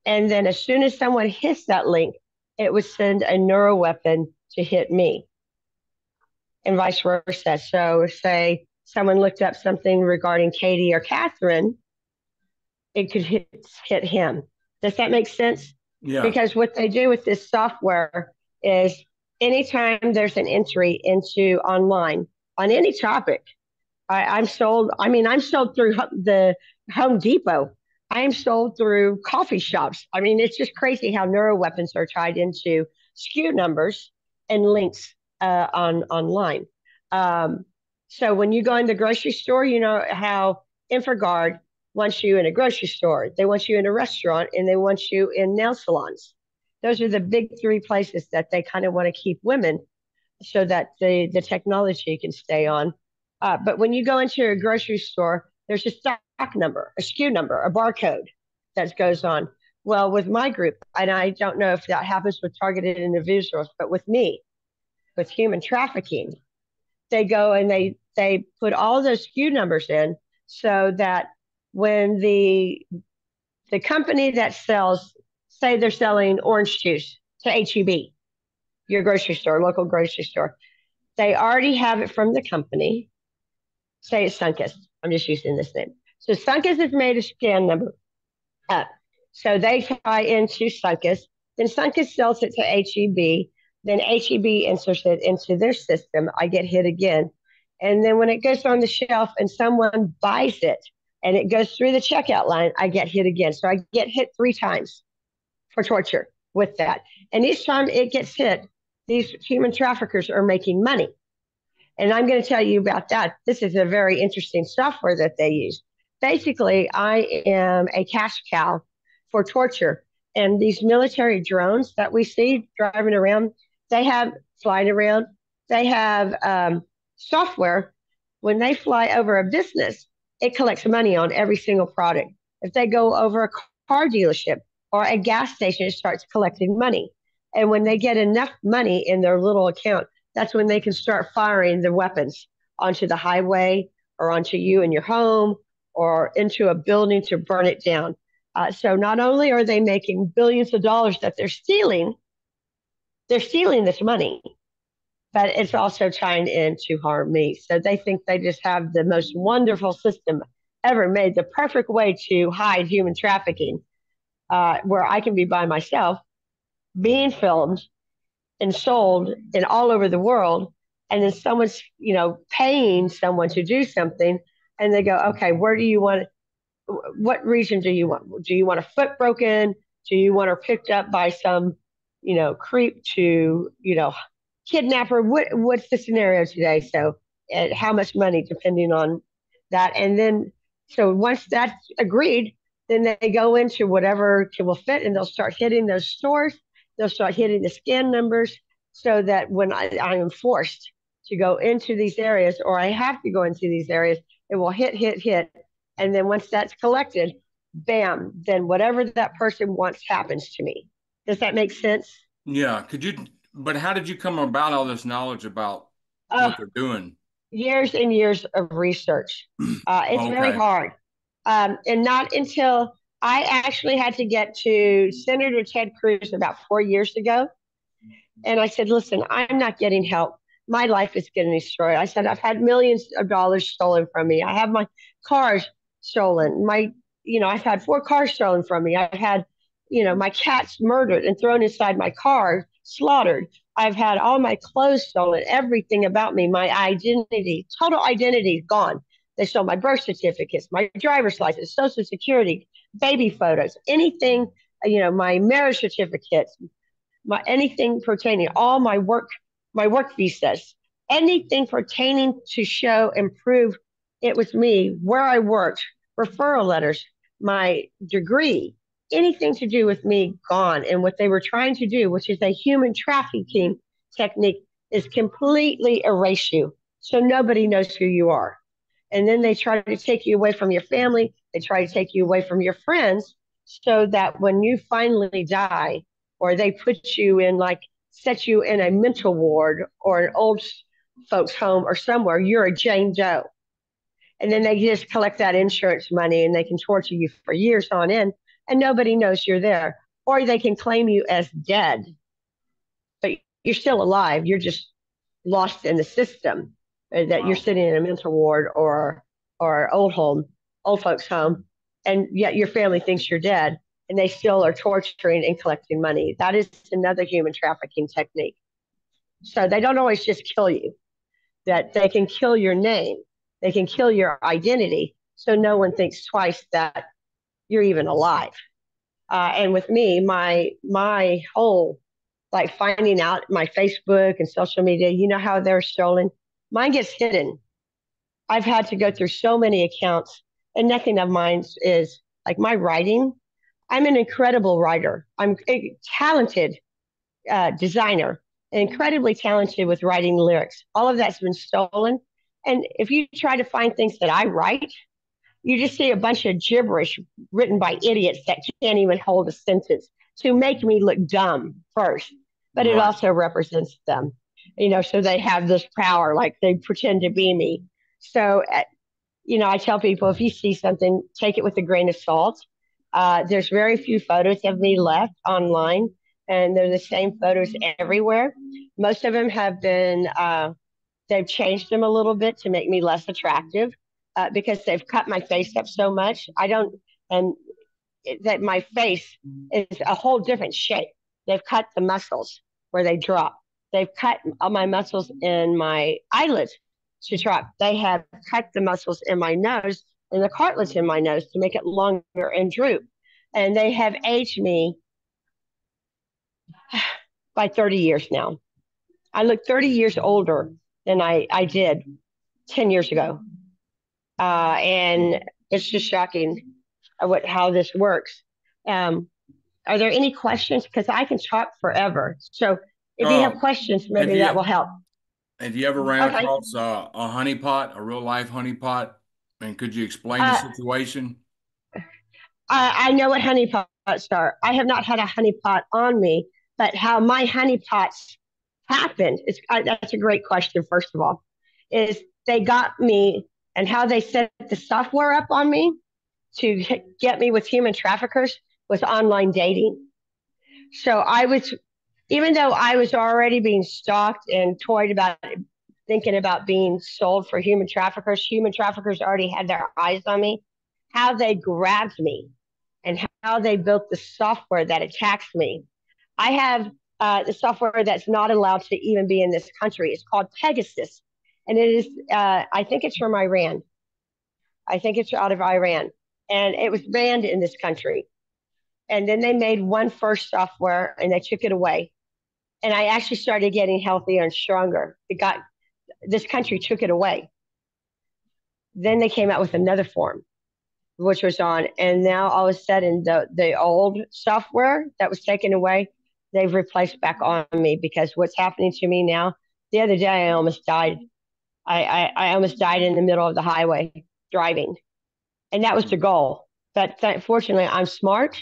And then as soon as someone hits that link, it would send a neuroweapon to hit me and vice versa. So say someone looked up something regarding Katie or Catherine, it could hit him. Does that make sense? Yeah. Because what they do with this software is anytime there's an entry into online on any topic, I'm sold. I mean, I'm sold through the Home Depot. I am sold through coffee shops. I mean, it's just crazy how neuroweapons are tied into SKU numbers and links on online. Um, so when you go in the grocery store, you know how InfraGard wants you in a grocery store, they want you in a restaurant, and they want you in nail salons. Those are the big three places that they kind of want to keep women so that the technology can stay on. But when you go into a grocery store, there's a stock number, a SKU number, a barcode that goes on. Well, with my group, and I don't know if that happens with targeted individuals, but with me, with human trafficking, they go and they put all those SKU numbers in so that when the company that sells, say they're selling orange juice to HEB, your grocery store, local grocery store, they already have it from the company. Say it's Sunkiss. I'm just using this name. So Sunkiss has made a scan number up. So they tie into Sunkiss. Then Sunkiss sells it to HEB. Then HEB inserts it into their system. I get hit again. And then when it goes on the shelf and someone buys it and it goes through the checkout line, I get hit again. So I get hit 3 times for torture with that. And each time it gets hit, these human traffickers are making money. And I'm going to tell you about that. This is a very interesting software that they use. Basically, I am a cash cow for torture. And these military drones that we see driving around, they have flying around, they have software. When they fly over a business, it collects money on every single product. If they go over a car dealership or a gas station, it starts collecting money. And when they get enough money in their little account, that's when they can start firing the weapons onto the highway or onto you in your home or into a building to burn it down. So not only are they making billions of dollars that they're stealing this money, but it's also trying in to harm me. So they think they just have the most wonderful system ever made, the perfect way to hide human trafficking, where I can be by myself, being filmed and sold and all over the world. And then someone's, paying someone to do something, and they go, okay, where do you want? What region do you want? Do you want a foot broken? Do you want her picked up by some, creep to, kidnapper? What's the scenario today? So, and how much money, depending on that, and then so once that's agreed, then they go into whatever will fit, and they'll start hitting those stores. They'll start hitting the scan numbers so that when I am forced to go into these areas or I have to go into these areas, it will hit. And then once that's collected, bam, then whatever that person wants happens to me. Does that make sense? Yeah. But how did you come about all this knowledge about Uh, what they're doing? Years and years of research. It's very Okay. hard. And not until I actually had to get to Senator Ted Cruz about 4 years ago. And I said, listen, I'm not getting help. My life is getting destroyed. I said, I've had millions of dollars stolen from me. I have my cars stolen. I've had 4 cars stolen from me. I've had, my cats murdered and thrown inside my car, slaughtered. I've had all my clothes stolen, everything about me, my identity, total identity gone. They stole my birth certificates, my driver's license, social security, baby photos, anything, my marriage certificates, my anything pertaining, all my work visas, anything pertaining to show and prove it was me, where I worked, referral letters, my degree, anything to do with me gone. And what they were trying to do, which is a human trafficking technique, is completely erase you. So nobody knows who you are. And then they try to take you away from your family. They try to take you away from your friends so that when you finally die, or they put you in, like, set you in a mental ward or an old folks home or somewhere, you're a Jane Doe. And then they just collect that insurance money and they can torture you for years on end and nobody knows you're there. Or they can claim you as dead, but you're still alive. You're just lost in the system, that you're Wow. sitting in a mental ward or old folks home, and yet your family thinks you're dead, and they still are torturing and collecting money. That is another human trafficking technique. So they don't always just kill you; that they can kill your name. They can kill your identity, so no one thinks twice that you're even alive. And with me, my whole like finding out my Facebook and social media, you know how they're stolen. Mine gets hidden. I've had to go through so many accounts, and nothing of mine is like my writing. I'm an incredible writer. I'm a talented designer, incredibly talented with writing lyrics. All of that's been stolen. And if you try to find things that I write, you just see a bunch of gibberish written by idiots that can't even hold a sentence to make me look dumb first. But it Right. also represents them, so they have this power, like they pretend to be me. So, I tell people if you see something, take it with a grain of salt. There's very few photos of me left online, and they're the same photos everywhere. Most of them have been, they've changed them a little bit to make me less attractive because they've cut my face up so much. I don't, and that my face is a whole different shape. They've cut the muscles where they drop. They've cut all my muscles in my eyelids to drop. They have cut the muscles in my nose and the cartilage in my nose to make it longer and droop. And they have aged me by 30 years now. I look 30 years older than I did 10 years ago. And it's just shocking how this works. Um, are there any questions? Because I can talk forever. So if you Uh, have questions, have maybe you that will help. have you ever ran Okay. across a honey pot, a real life honey pot? And could you explain the Uh, situation? I know what honeypots are. I have not had a honeypot on me, but how my honeypots happened is that's a great question. First of all, is they got me and how they set the software up on me to get me with human traffickers was online dating. So I was, even though I was already being stalked and toyed about thinking about being sold for human traffickers already had their eyes on me. How they grabbed me and how they built the software that attacks me. I have the software that's not allowed to even be in this country. It's called Pegasus, and it is. I think it's from Iran. I think it's out of Iran, and it was banned in this country. And then they made one first software, and they took it away. And I actually started getting healthier and stronger. It got this country took it away. Then they came out with another form, which was on, and now all of a sudden the old software that was taken away, they've replaced back on me because what's happening to me now. The other day, I almost died. I almost died in the middle of the highway driving, and that was the goal. But fortunately, I'm smart,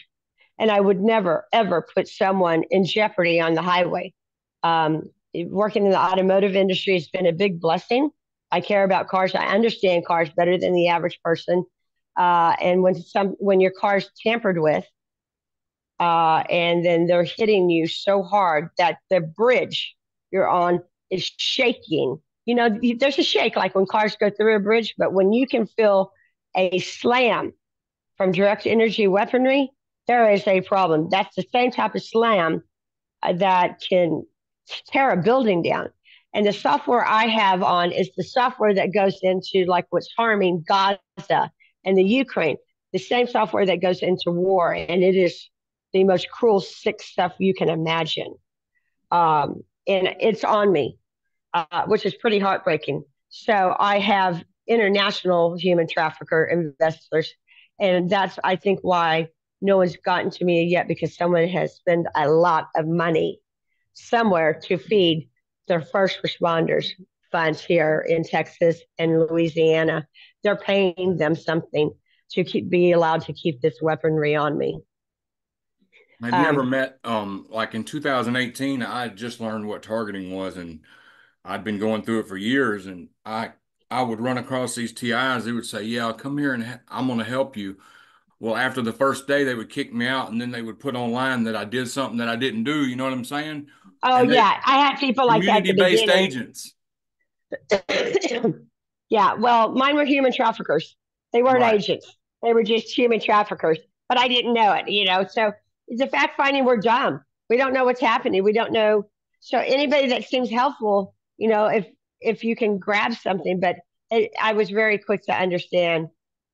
and I would never ever put someone in jeopardy on the highway. Working in the automotive industry has been a big blessing. I care about cars. I understand cars better than the average person. And when your car's tampered with, and then they're hitting you so hard that the bridge you're on is shaking. There's a shake like when cars go through a bridge, but when you can feel a slam from direct energy weaponry, there is a problem. That's the same type of slam that can tear a building down. And the software I have on is the software that goes into like what's harming Gaza and the Ukraine, the same software that goes into war. And it is the most cruel, sick stuff you can imagine. And it's on me, which is pretty heartbreaking. So I have international human trafficker investors. And that's, I think, why no one's gotten to me yet because someone has spent a lot of money somewhere to feed their first responders funds here in Texas and Louisiana. They're paying them something to be allowed to keep this weaponry on me. Have you ever Um, met, like in 2018, I just learned what targeting was, and I'd been going through it for years, and I would run across these TIs. They would say, "Yeah, come here and I'm going to help you." Well, after the first day, they would kick me out, and then they would put online that I did something that I didn't do. You know what I'm saying? oh, And they yeah, I had people like that at the community-based beginning. agents. Yeah, well, mine were human traffickers. They weren't Right. agents. They were just human traffickers. But I didn't know it. So it's a fact finding we're dumb. We don't know what's happening. We don't know. So anybody that seems helpful, if you can grab something, but I was very quick to understand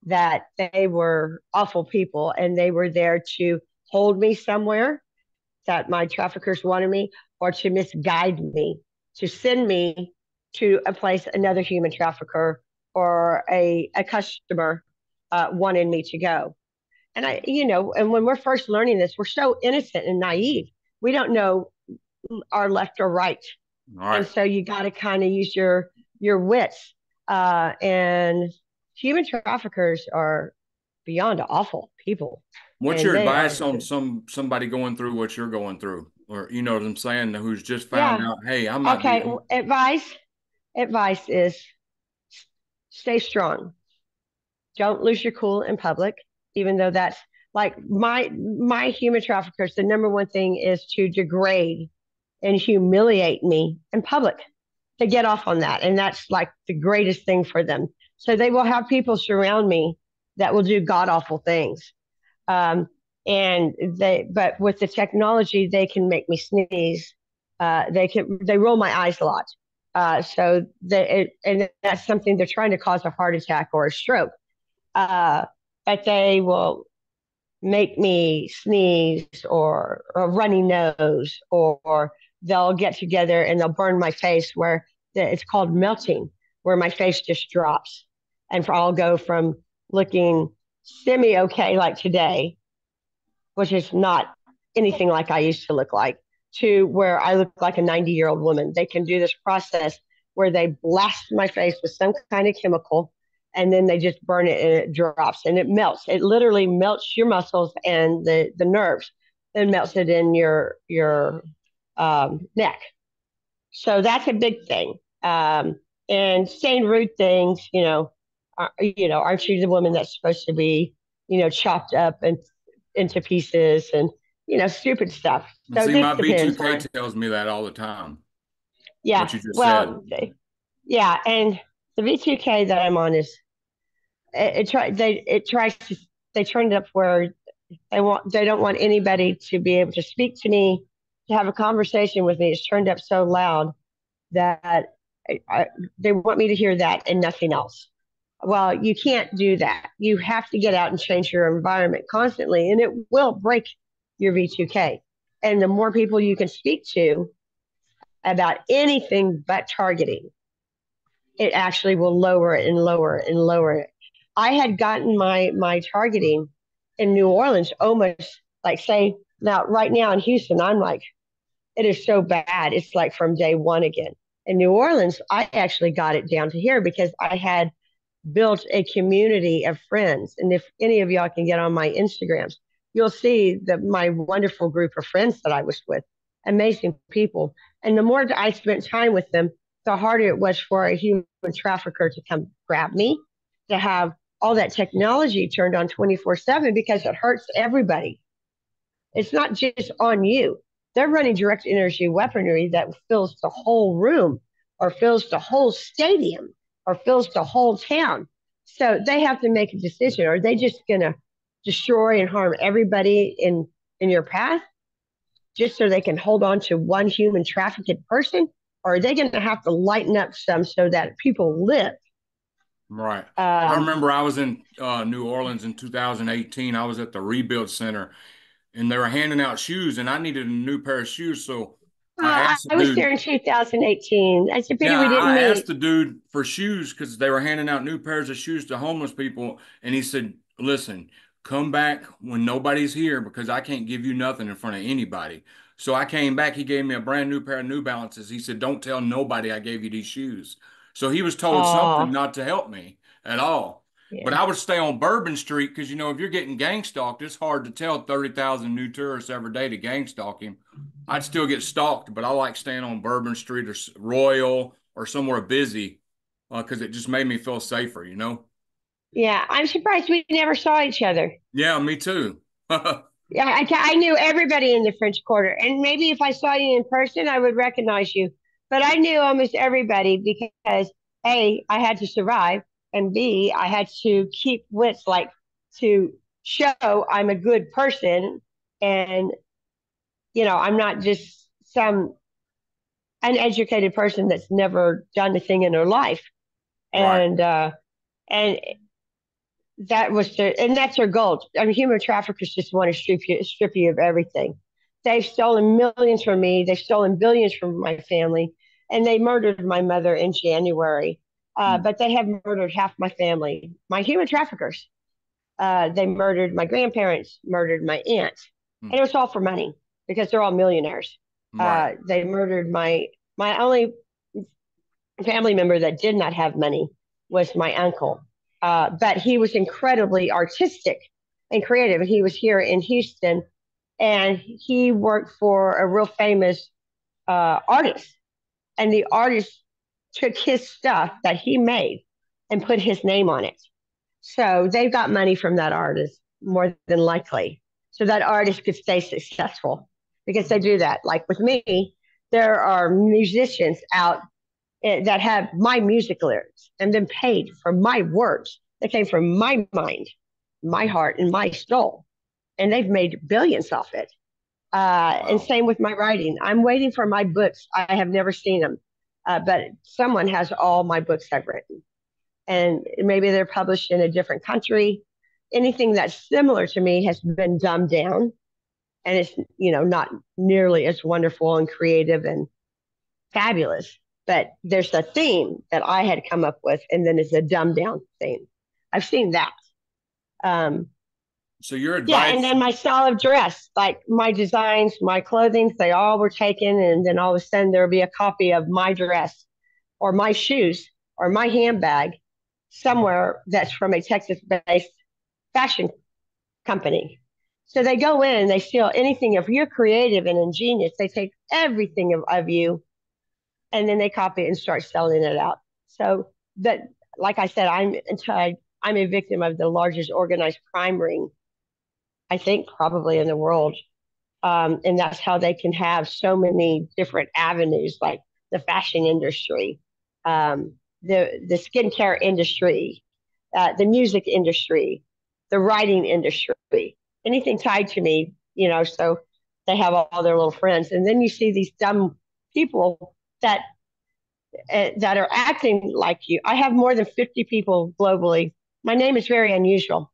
that they were awful people and they were there to hold me somewhere that my traffickers wanted me, or to misguide me, to send me to a place another human trafficker or a customer wanted me to go. And and when we're first learning this, we're so innocent and naive. We don't know our left or right. All And right. so you got to kind of use your wits. And human traffickers are beyond awful people, What's and your they advice are. on somebody going through what you're going through, or you know what I'm saying, who's just found Yeah. out, hey, I might Okay. be. Advice is stay strong. Don't lose your cool in public, even though that's like my human traffickers. The number one thing is to degrade and humiliate me in public, to get off on that. And that's like the greatest thing for them. So they will have people surround me that will do god awful things. Um, but with the technology, they can make me sneeze. They roll my eyes a lot. And that's something they're trying to cause a heart attack or a stroke. Uh, but they will make me sneeze or a runny nose, or they'll get together and they'll burn my face where it's called melting, where my face just drops. And I'll go from looking semi okay like today, which is not anything like I used to look like, to where I look like a 90-year-old woman. They can do this process where they blast my face with some kind of chemical and then they just burn it and it drops and it melts. It literally melts your muscles and the nerves and melts it in your neck. So that's a big thing. And saying rude things, aren't you the woman that's supposed to be, chopped up and into pieces and stupid stuff. And So see, it my just depends B2K where. tells me that all the time. Yeah, What you just said. well, yeah, and the V2K that I'm on is it tries to they turn it up where they don't want anybody to be able to speak to me, to have a conversation with me. It's turned up so loud that I, they want me to hear that and nothing else. Well, you can't do that. You have to get out and change your environment constantly, and it will break your V2K. And the more people you can speak to about anything but targeting, it actually will lower it and lower it and lower it. I had gotten my targeting in New Orleans almost like, say, now right now in Houston, I'm like, it is so bad. It's like from day one again. In New Orleans, I actually got it down to here because I had built a community of friends. And if any of y'all can get on my Instagrams, you'll see that my wonderful group of friends that I was with, amazing people. And the more I spent time with them, the harder it was for a human trafficker to come grab me, to have all that technology turned on 24/7 because it hurts everybody. It's not just on you. They're running direct energy weaponry that fills the whole room or fills the whole stadium or fills the whole town. So they have to make a decision. Are they just going to destroy and harm everybody in your path just so they can hold on to one human trafficked person? Or are they going to have to lighten up some so that people live? Right. I Um, remember I was in New Orleans in 2018. I was at the Rebuild Center and they were handing out shoes and I needed a new pair of shoes. So I asked the I was there dude, in 2018. It's a pity yeah, we didn't I asked meet. the dude for shoes because they were handing out new pairs of shoes to homeless people. And he said, listen, come back when nobody's here because I can't give you nothing in front of anybody. So I came back. He gave me a brand new pair of New Balances. He said, don't tell nobody I gave you these shoes. So he was told something Oh, not to help me at all. But yeah. I would stay on Bourbon Street because, if you're getting gang stalked, it's hard to tell 30,000 new tourists every day to gang stalk him. I'd still get stalked, but I like staying on Bourbon Street or Royal or somewhere busy because it just made me feel safer. Yeah, I'm surprised we never saw each other. Yeah, me too. Yeah, I knew everybody in the French Quarter, and maybe if I saw you in person, I would recognize you. But I knew almost everybody because A, I had to survive, and B, I had to keep wits, like to show I'm a good person, and I'm not just some uneducated person that's never done a thing in her life. Right. And and that's their goal. I mean, human traffickers just want to strip you of everything. They've stolen millions from me. They've stolen billions from my family, and they murdered my mother in January. Mm, But they have murdered half my family. My human traffickers. They murdered my grandparents, murdered my aunt, mm, and it was all for money because they're all millionaires. right. They murdered my only family member that did not have money was my uncle. But he was incredibly artistic and creative. He was here in Houston and he worked for a real famous artist. And the artist took his stuff that he made and put his name on it. So they got money from that artist more than likely. So that artist could stay successful because they do that. Like with me, there are musicians out that have my music lyrics and been paid for my words that came from my mind, my heart, and my soul. And they've made billions off it. And Wow. same with my writing. I'm waiting for my books. I have never seen them, but someone has all my books I've written. And maybe they're published in a different country. Anything that's similar to me has been dumbed down and it's, not nearly as wonderful and creative and fabulous. But there's a theme that I had come up with, and then it's a dumbed down theme. I've seen that. Um, So your yeah, and advice, then my style of dress, like my designs, my clothing, they all were taken, and then all of a sudden there'll be a copy of my dress or my shoes or my handbag somewhere that's from a Texas-based fashion company. So they go in and they steal anything. If you're creative and ingenious, they take everything of you and then they copy it and start selling it out. So that, like I said, I'm a victim of the largest organized crime ring, I think, probably in the world. And that's how they can have so many different avenues, like the fashion industry, the skincare industry, the music industry, the writing industry, anything tied to me, So they have all their little friends, and then you see these dumb people that that are acting like you. I have more than 50 people globally. My name is very unusual.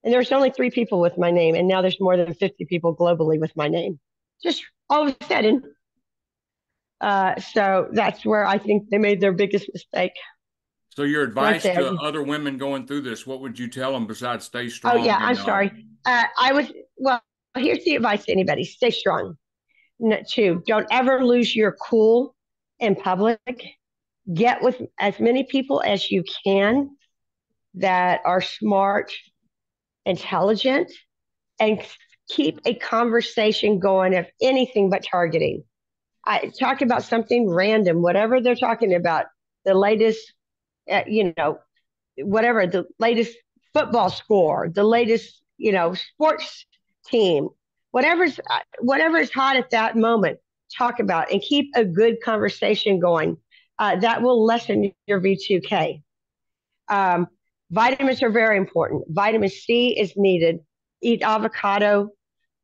And there's only 3 people with my name, and now there's more than 50 people globally with my name. Just all of a sudden. So that's where I think they made their biggest mistake. so your Once advice to they, other women going through this, what would you tell them besides stay oh strong yeah, I'm and sorry. I was well. Here's the advice to anybody: stay strong. Two, don't ever lose your cool in public. Get with as many people as you can that are smart, intelligent, and keep a conversation going of anything but targeting. I talk about something random, whatever they're talking about, the latest, you know, whatever, the latest football score, the latest, sports team, whatever is hot at that moment, talk about and keep a good conversation going. That will lessen your V2K. Um, Vitamins are very important. Vitamin C is needed. Eat avocado.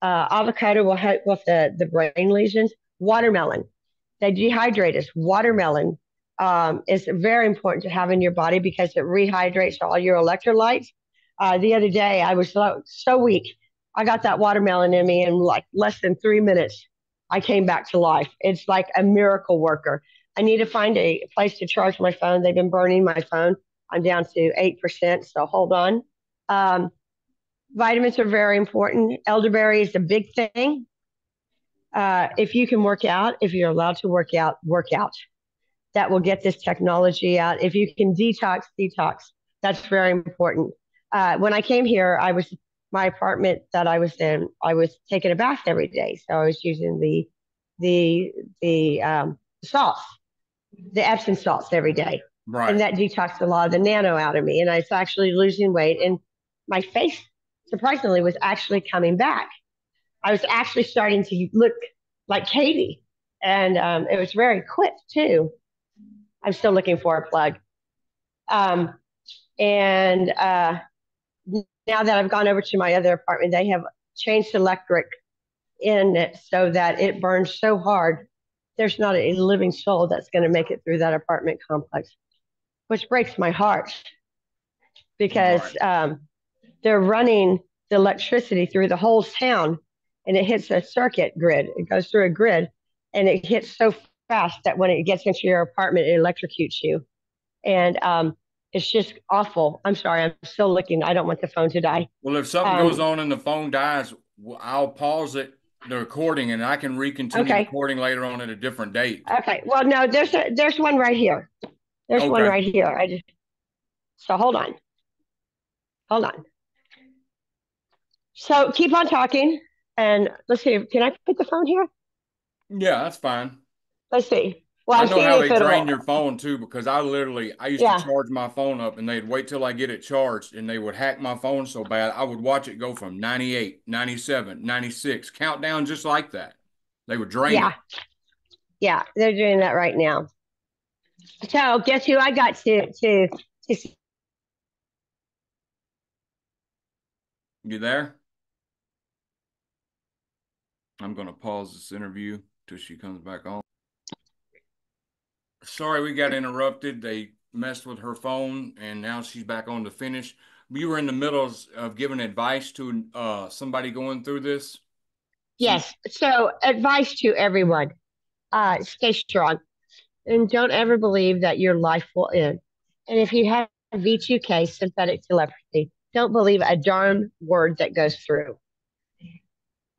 Avocado will help with the brain lesions. Watermelon. They dehydrate us. Watermelon is very important to have in your body because it rehydrates all your electrolytes. The other day, I was so weak. I got that watermelon in me in like less than 3 minutes. I came back to life. It's like a miracle worker. I need to find a place to charge my phone. They've been burning my phone. I'm down to 8%, so hold on. Um, Vitamins are very important. Elderberry is a big thing. If you can work out, if you're allowed to work out, work out. That will get this technology out. If you can detox, detox. That's very important. When I came here, my apartment that I was in. I was taking a bath every day, so I was using the salts, the Epsom salts every day. And right. that detoxed a lot of the nano out of me. And I was actually losing weight. And my face, surprisingly, was actually coming back. I was actually starting to look like Katie. And it was very quick, too. I'm still looking for a plug. Um, and now that I've gone over to my other apartment, they have changed electric in it so that it burns so hard. There's not a living soul that's going to make it through that apartment complex. which breaks my heart Right. because they're running the electricity through the whole town, and it hits a circuit grid. It goes through a grid, and it hits so fast that when it gets into your apartment, it electrocutes you. And it's just awful. I'm sorry, I'm still looking. I don't want the phone to die. Well, if something goes Um, on and the phone dies, I'll pause the recording, and I can recontinue okay, recording later on at a different date. okay. Well, no, there's one right here. There's one Okay. right here. So hold on. So keep on talking, and let's see. Can I put the phone here? Yeah, that's fine. Let's see. Well, I I'm know seeing how if they drain it'll. your phone too, because I used to Yeah, charge my phone up and they'd wait till I get it charged and they would hack my phone so bad. I would watch it go from 98, 97, 96, countdown just like that. They would drain yeah, it. yeah. They're doing that right now. So guess who I got to see? You there? I'm going to pause this interview till she comes back on. Sorry, we got interrupted. They messed with her phone and now she's back on to finish. We were in the middle of giving advice to somebody going through this. Some Yes. So advice to everyone: stay strong and don't ever believe that your life will end. And if you have V2K, synthetic telepathy, don't believe a darn word that goes through.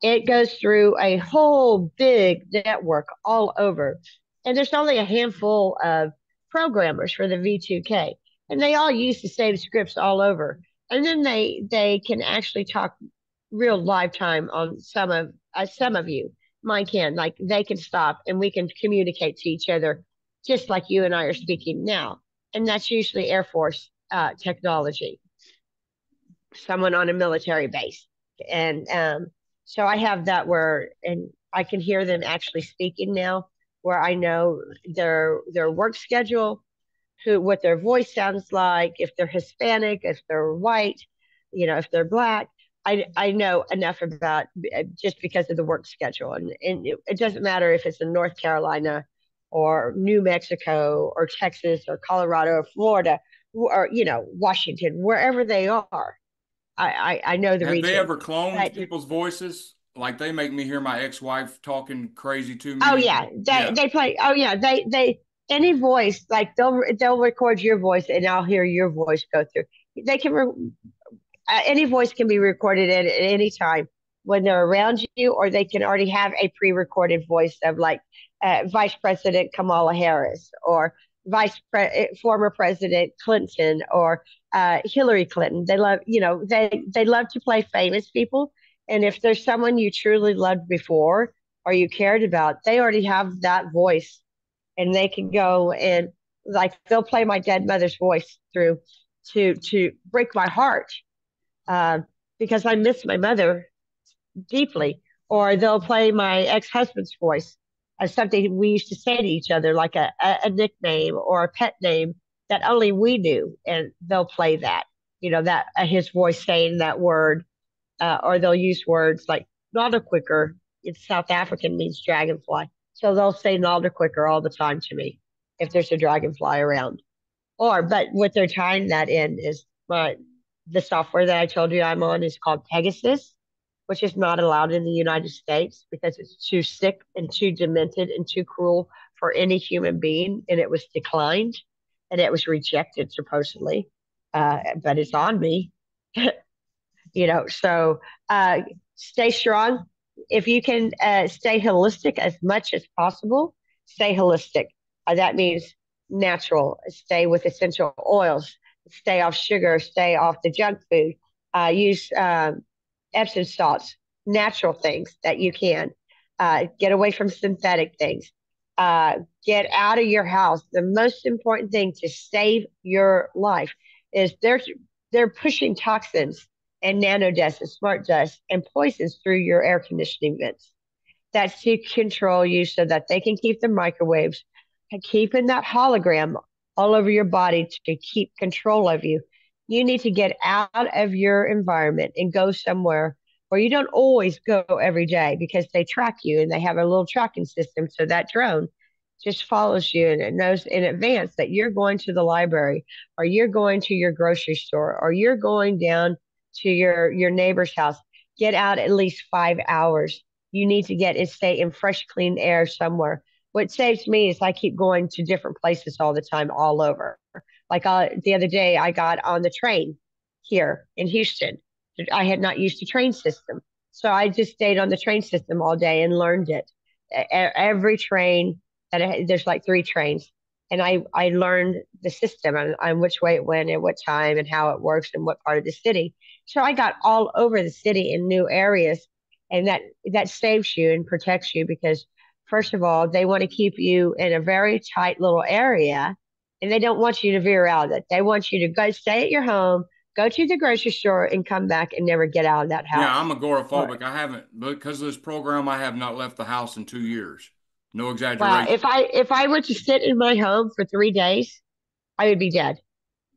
It goes through a whole big network all over. And there's only a handful of programmers for the V2K. And they all use the same scripts all over. And then they can actually talk real live time on some of you. Mine can. Like they can stop and we can communicate to each other just like you and I are speaking now. And that's usually Air Force technology, someone on a military base. And so I have that where, and I can hear them actually speaking now, where I know their work schedule, who what their voice sounds like, if they're Hispanic, if they're white, if they're black. I know enough about just because of the work schedule, and it doesn't matter if it's in North Carolina or New Mexico or Texas or Colorado or Florida or Washington, wherever they are. I know the Have they region. ever cloned But people's voices? Like they make me hear my ex-wife talking crazy to oh me. yeah, Yeah. they play. Oh yeah, they any voice like they'll record your voice and I'll hear your voice go through. They can any voice can be recorded at any time when they're around you, or they can already have a pre-recorded voice of like Vice President Kamala Harris or former President Clinton or Hillary Clinton. They love, they love to play famous people, and if there's someone you truly loved before or you cared about, they already have that voice, and they can go and like they'll play my dead mother's voice through to break my heart uh, because I miss my mother deeply. Or they'll play my ex husband's voice as something we used to say to each other, like a nickname or a pet name that only we knew. And they'll play that, that his voice saying that word, or they'll use words like Nalda quicker. It's South African, means dragonfly. So they'll say Nalda quicker all the time to me if there's a dragonfly around. But what they're tying that in is the software that I told you I'm on is called Pegasus, which is not allowed in the United States because it's too sick and too demented and too cruel for any human being. And it was declined and it was rejected supposedly. But it's on me. So uh, stay strong. If you can stay holistic as much as possible, stay holistic. That means natural. Stay with essential oils. Stay off sugar. Stay off the junk food. Use Epsom salts, natural things that you can. Get away from synthetic things. Get out of your house. The most important thing to save your life is they're pushing toxins and nanodust and smart dust and poisons through your air conditioning vents. That's to control you so that they can keep the microwaves, keeping that hologram all over your body to keep control of you. You need to get out of your environment and go somewhere where you don't always go every day because they track you and they have a little tracking system. So that drone just follows you and it knows in advance that you're going to the library or you're going to your grocery store or you're going down to your neighbor's house. Get out at least 5 hours. You need to get and stay in fresh, clean air somewhere. What saves me is I keep going to different places all the time, all over. Like the other day, I got on the train here in Houston. I had not used the train system. So I just stayed on the train system all day and learned it. Every train there's like three trains, and I learned the system on which way it went and what time and how it works and what part of the city. So I got all over the city in new areas, and that saves you and protects you because first of all, they want to keep you in a very tight little area, and they don't want you to veer out of it. They want you to go stay at your home, go to the grocery store, and come back and never get out of that Yeah, house. I'm Or agoraphobic. I haven't, because of this program, I have not left the house in 2 years. No wow, exaggeration. if I were to sit in my home for 3 days, I would be dead.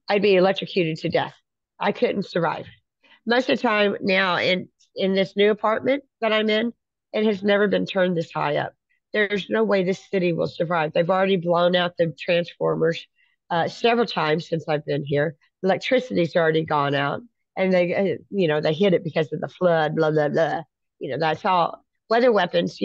I'd be electrocuted to death. I couldn't survive. Most of the time now in this new apartment that I'm in, it has never been turned this high up. There's no way this city will survive. They've already blown out the transformers several times since I've been here. Electricity's already gone out, and they hit it because of the flood. Blah blah blah. That's all. Weather weapons.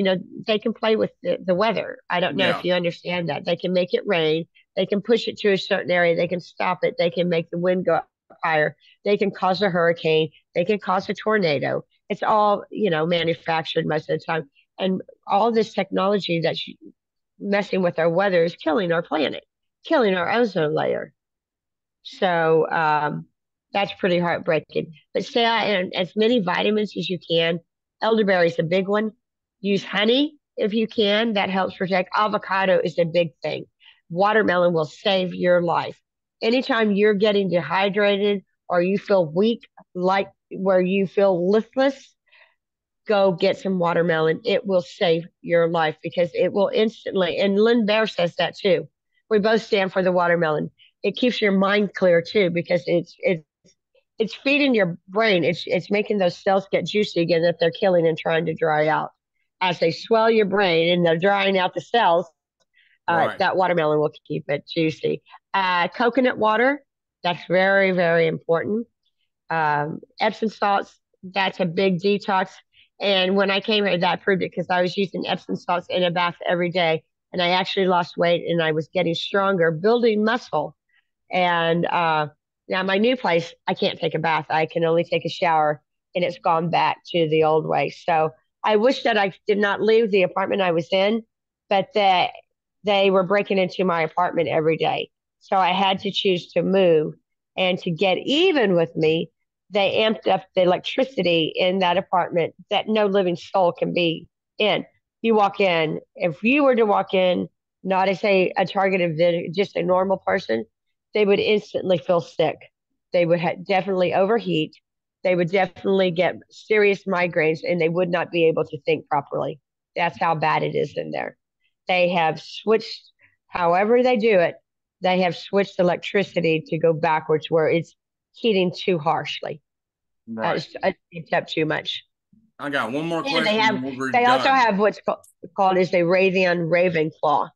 They can play with the weather. I don't know if Yeah, you understand that. They can make it rain. They can push it to a certain area. They can stop it. They can make the wind go higher. They can cause a hurricane. They can cause a tornado. It's all, manufactured most of the time. And all this technology that's messing with our weather is killing our planet, killing our ozone layer. So that's pretty heartbreaking. But stay on as many vitamins as you can. Elderberry is a big one. Use honey if you can. That helps protect. Avocado is a big thing. Watermelon will save your life. Anytime you're getting dehydrated or you feel weak, like where you feel listless, go get some watermelon. It will save your life because it will instantly, and Lynn Bear says that too. We both stand for the watermelon. It keeps your mind clear too because it's feeding your brain. It's making those cells get juicy again that they're killing and trying to dry out. As they swell your brain and they're drying out the cells, right. that watermelon will keep it juicy. Coconut water, that's very, very important. Epsom salts, that's a big detox. And when I came here, that proved it because I was using Epsom salts in a bath every day. And I actually lost weight and I was getting stronger, building muscle. And now my new place, I can't take a bath. I can only take a shower, and it's gone back to the old way. So I wish that I did not leave the apartment I was in, but that they were breaking into my apartment every day. So I had to choose to move. And to get even with me, they amped up the electricity in that apartment that no living soul can be in. You walk in, if you were to walk in, not as a targeted video, just a normal person, they would instantly feel sick. They would definitely overheat. They would definitely get serious migraines and they would not be able to think properly. That's how bad it is in there. They have switched, however they do it, they have switched electricity to go backwards where it's heating too harshly. Right. It's up too much. I got one more And question and we'll be they also done. have what's called is a Raytheon Ravenclaw,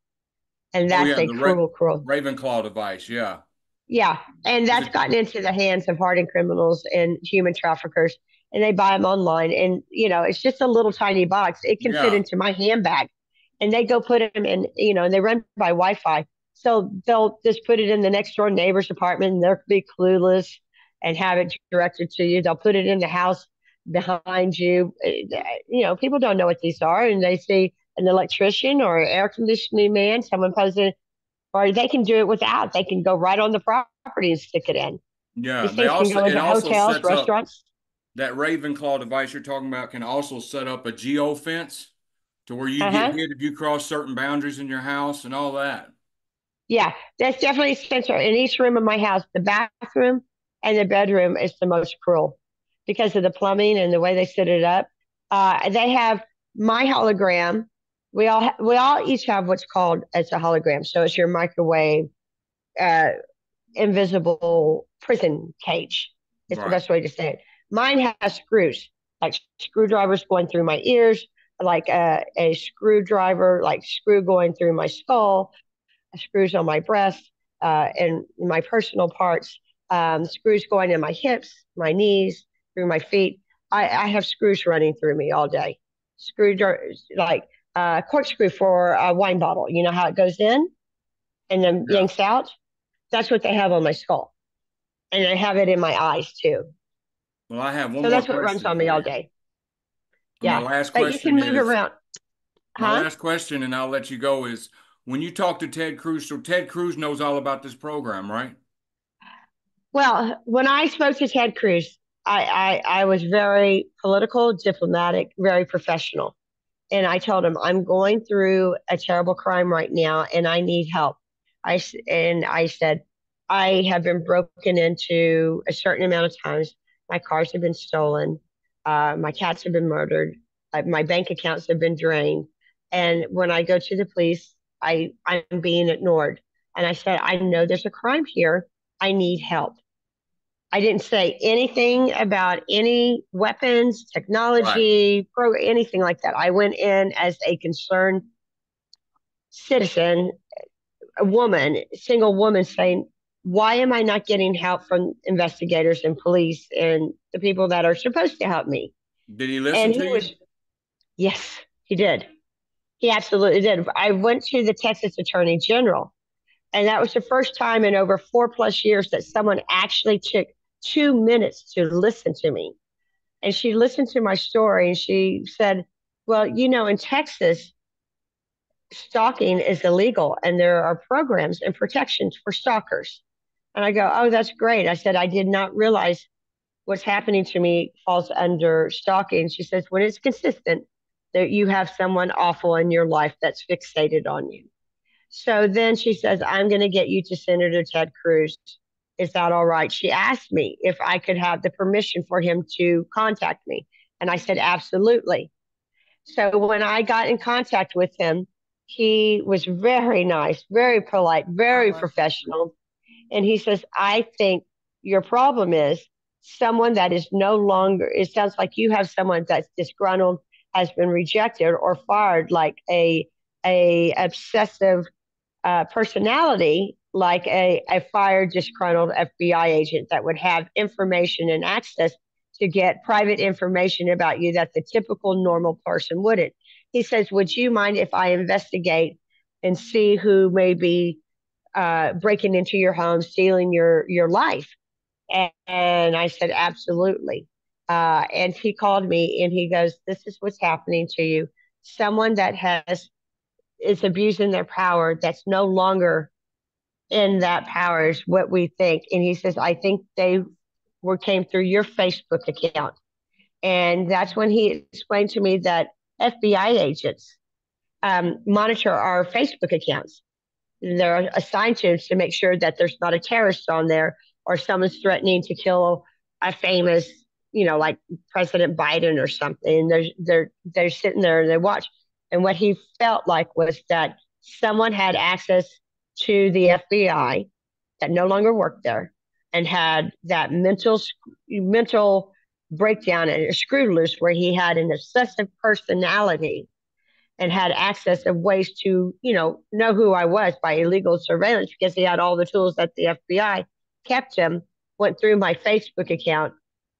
and Oh, that's yeah, a the cruel, cruel. Ravenclaw device. Yeah. Yeah, and Is that's it? gotten into the hands of hardened criminals and human traffickers, and they buy them online. And it's just a little tiny box. It can fit Yeah. into my handbag, and they go put them in. And they run by Wi-Fi, so they'll just put it in the next door neighbor's apartment, and they'll be clueless and have it directed to you. They'll put it in the house behind you. People don't know what these are, and they see an electrician or an air conditioning man, someone posted or they can do it without. They can go right on the property and stick it in. Yeah. These things can go It into also hotels, sets up restaurants. that Ravenclaw device you're talking about can also set up a geo fence to where you Uh get huh. hit if you cross certain boundaries in your house and all that. Yeah, that's definitely central. In each room of my house, the bathroom and the bedroom is the most cruel because of the plumbing and the way they set it up. They have my hologram. We all each have what's called as a hologram. So it's your microwave, uh, invisible prison cage. It's the Right. best way to say it. Mine has screws, like screwdrivers going through my ears, like a screwdriver, like screw going through my skull, screws on my breast, and my personal parts, screws going in my hips, my knees, through my feet. I have screws running through me all day. Screw like corkscrew for a wine bottle. You know how it goes in and then Yeah. yanks out? That's what they have on my skull. And I have it in my eyes too. Well, I have one So more that's what runs question on me for all you. day. My Yeah. last But you question can move is around. my Huh? last question, and I'll let you go, is when you talk to Ted Cruz, so Ted Cruz knows all about this program, right? Well, when I spoke to Ted Cruz, I was very political, diplomatic, very professional. And I told him, I'm going through a terrible crime right now and I need help. And I said, I have been broken into a certain amount of times. My cars have been stolen. My cats have been murdered. My bank accounts have been drained. And when I go to the police, I'm being ignored. And I said, I know there's a crime here. I need help. I didn't say anything about any weapons, Right. technology, anything like that. I went in as a concerned citizen, a woman, single woman saying, why am I not getting help from investigators and police and the people that are supposed to help me? Did he And listen he to you? was, yes, he did. He absolutely did. I went to the Texas Attorney General, and that was the first time in over 4+ years that someone actually took 2 minutes to listen to me. And she listened to my story and she said, well, in Texas, stalking is illegal and there are programs and protections for stalkers. And I go, oh, that's great. I said, I did not realize what's happening to me falls under stalking. She says, when it's consistent, that you have someone awful in your life that's fixated on you. So then she says, I'm going to get you to Senator Ted Cruz. Is that all right? She asked me if I could have the permission for him to contact me. And I said, absolutely. So when I got in contact with him, he was very nice, very polite, I very like that. professional. And he says, I think your problem is someone that is no longer, it sounds like you have someone that's disgruntled, has been rejected or fired, like a obsessive personality, like a fired, disgruntled FBI agent that would have information and access to get private information about you that the typical normal person wouldn't. He says, would you mind if I investigate and see who may be breaking into your home, stealing your life? And I said, absolutely. And he called me and he goes, this is what's happening to you. Someone that has is abusing their power that's no longer in that power is what we think. And he says, I think they were came through your Facebook account. And that's when he explained to me that FBI agents monitor our Facebook accounts. They're assigned to make sure that there's not a terrorist on there or someone's threatening to kill a famous, like President Biden or something. They're sitting there and they watch. And what he felt like was that someone had access to the FBI that no longer worked there and had that mental breakdown and a screw loose where he had an obsessive personality and had access of ways to, know who I was by illegal surveillance because he had all the tools that the FBI kept him, went through my Facebook account,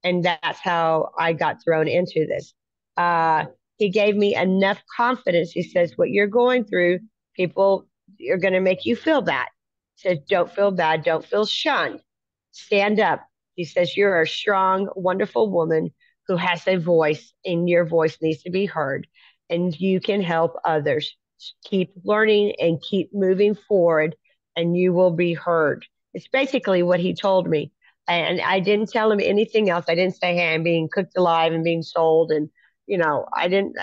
and that's how I got thrown into this. He gave me enough confidence. He says, what you're going through, people are going to make you feel bad. He says, don't feel bad. Don't feel shunned. Stand up. He says, you're a strong, wonderful woman who has a voice, and your voice needs to be heard and you can help others. Keep learning and keep moving forward, and you will be heard. It's basically what he told me. And I didn't tell him anything else. I didn't say, hey, I'm being cooked alive and being sold. And, I didn't,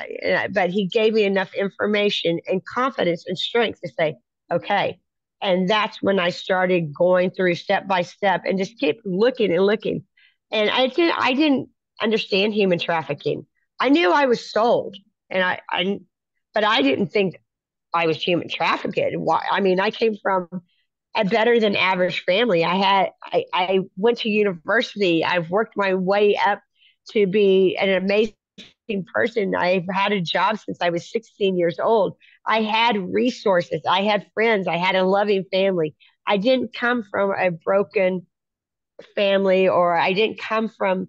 but he gave me enough information and confidence and strength to say, okay. And that's when I started going through step by step and just keep looking and looking. And I didn't understand human trafficking. I knew I was sold and but I didn't think I was human trafficked. I mean, I came from a better than average family. I went to university. I've worked my way up to be an amazing person. I've had a job since I was 16 years old. I had resources. I had friends. I had a loving family. I didn't come from a broken family, or I didn't come from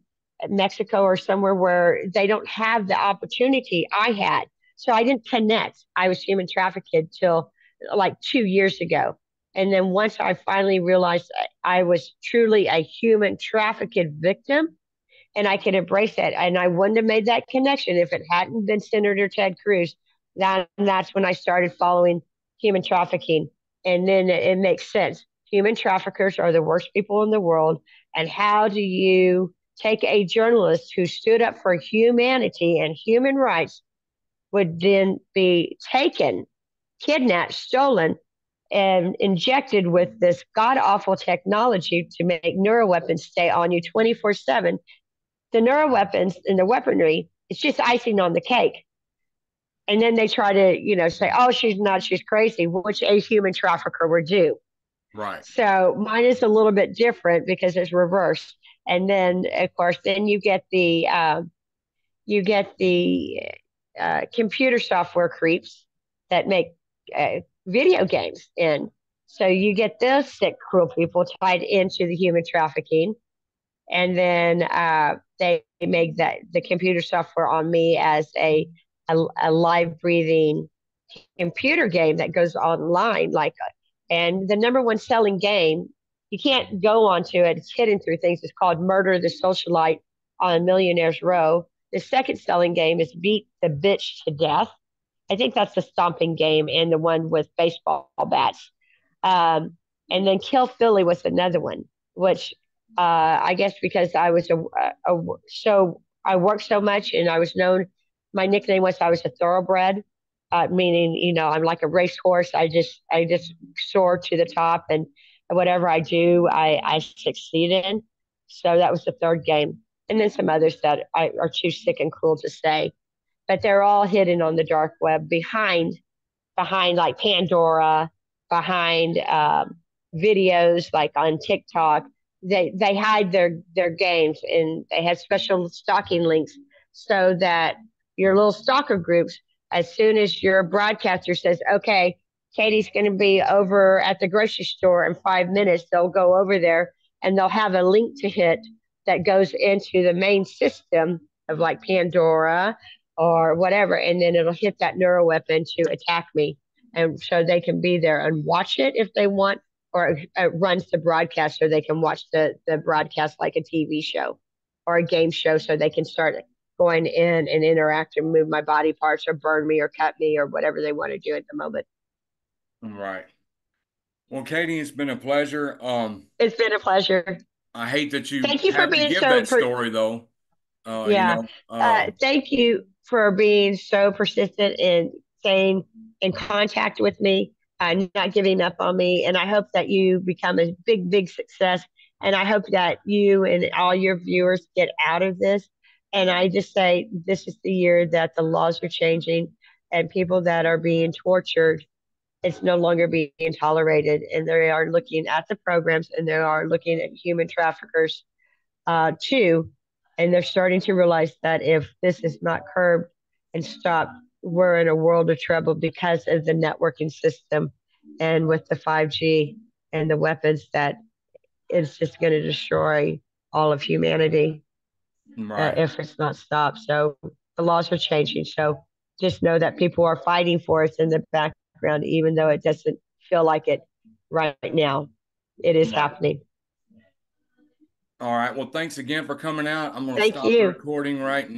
Mexico or somewhere where they don't have the opportunity I had. So I didn't connect. I was human trafficked till like 2 years ago. And then once I finally realized I was truly a human trafficked victim, and I could embrace that. And I wouldn't have made that connection if it hadn't been Senator Ted Cruz. That's when I started following human trafficking. And then it makes sense. Human traffickers are the worst people in the world. And how do you take a journalist who stood up for humanity and human rights, would then be taken, kidnapped, stolen, and injected with this god awful technology to make neuroweapons stay on you 24/7? The neuroweapons and the weaponry, it's just icing on the cake. And then they try to, say, oh, she's not, she's crazy, which a human trafficker would do. Right. So mine is a little bit different because it's reversed. And then, of course, then you get the computer software creeps that make video games, and so you get those sick, cruel people tied into the human trafficking, and then they make the computer software on me as a live breathing computer game that goes online, and the number one selling game, you can't go onto it, it's hidden through things, it's called Murder the Socialite on Millionaire's Row. The second selling game is Beat the Bitch to Death. I think that's the stomping game, and the one with baseball bats. um, and then Kill Philly was another one, which I guess because I was so I worked so much, and I was known. My nickname was I was a thoroughbred, meaning I'm like a racehorse. I just soar to the top, and whatever I do, I succeed in. So that was the third game, and then some others that are too sick and cruel to say, but they're all hidden on the dark web behind like Pandora, behind videos like on TikTok. They hide their games, and they have special stalking links so that your little stalker groups, as soon as your broadcaster says, okay, Katie's going to be over at the grocery store in 5 minutes, they'll go over there and they'll have a link to hit that goes into the main system of like Pandora or whatever, and then it'll hit that neuro weapon to attack me, and so they can be there and watch it if they want, or it runs the broadcast so they can watch the broadcast like a TV show or a game show, so they can start going in and interact and move my body parts or burn me or cut me or whatever they want to do at the moment. Right. Well, Katie, it's been a pleasure. It's been a pleasure. I hate that you Thank you for have to being give so that story though. Yeah. Thank you for being so persistent in staying in contact with me, not giving up on me. And I hope that you become a big, big success. And I hope that you and all your viewers get out of this. And I just say this is the year that the laws are changing, and people that are being tortured, it's no longer being tolerated. And they are looking at the programs, and they are looking at human traffickers too. And they're starting to realize that if this is not curbed and stopped, we're in a world of trouble because of the networking system and with the 5G and the weapons that it's just going to destroy all of humanity right. if it's not stopped. So the laws are changing. So just know that people are fighting for us in the background, even though it doesn't feel like it right now. It is Right. happening. All right. Well, thanks again for coming out. I'm going to Thank stop the you. recording right now.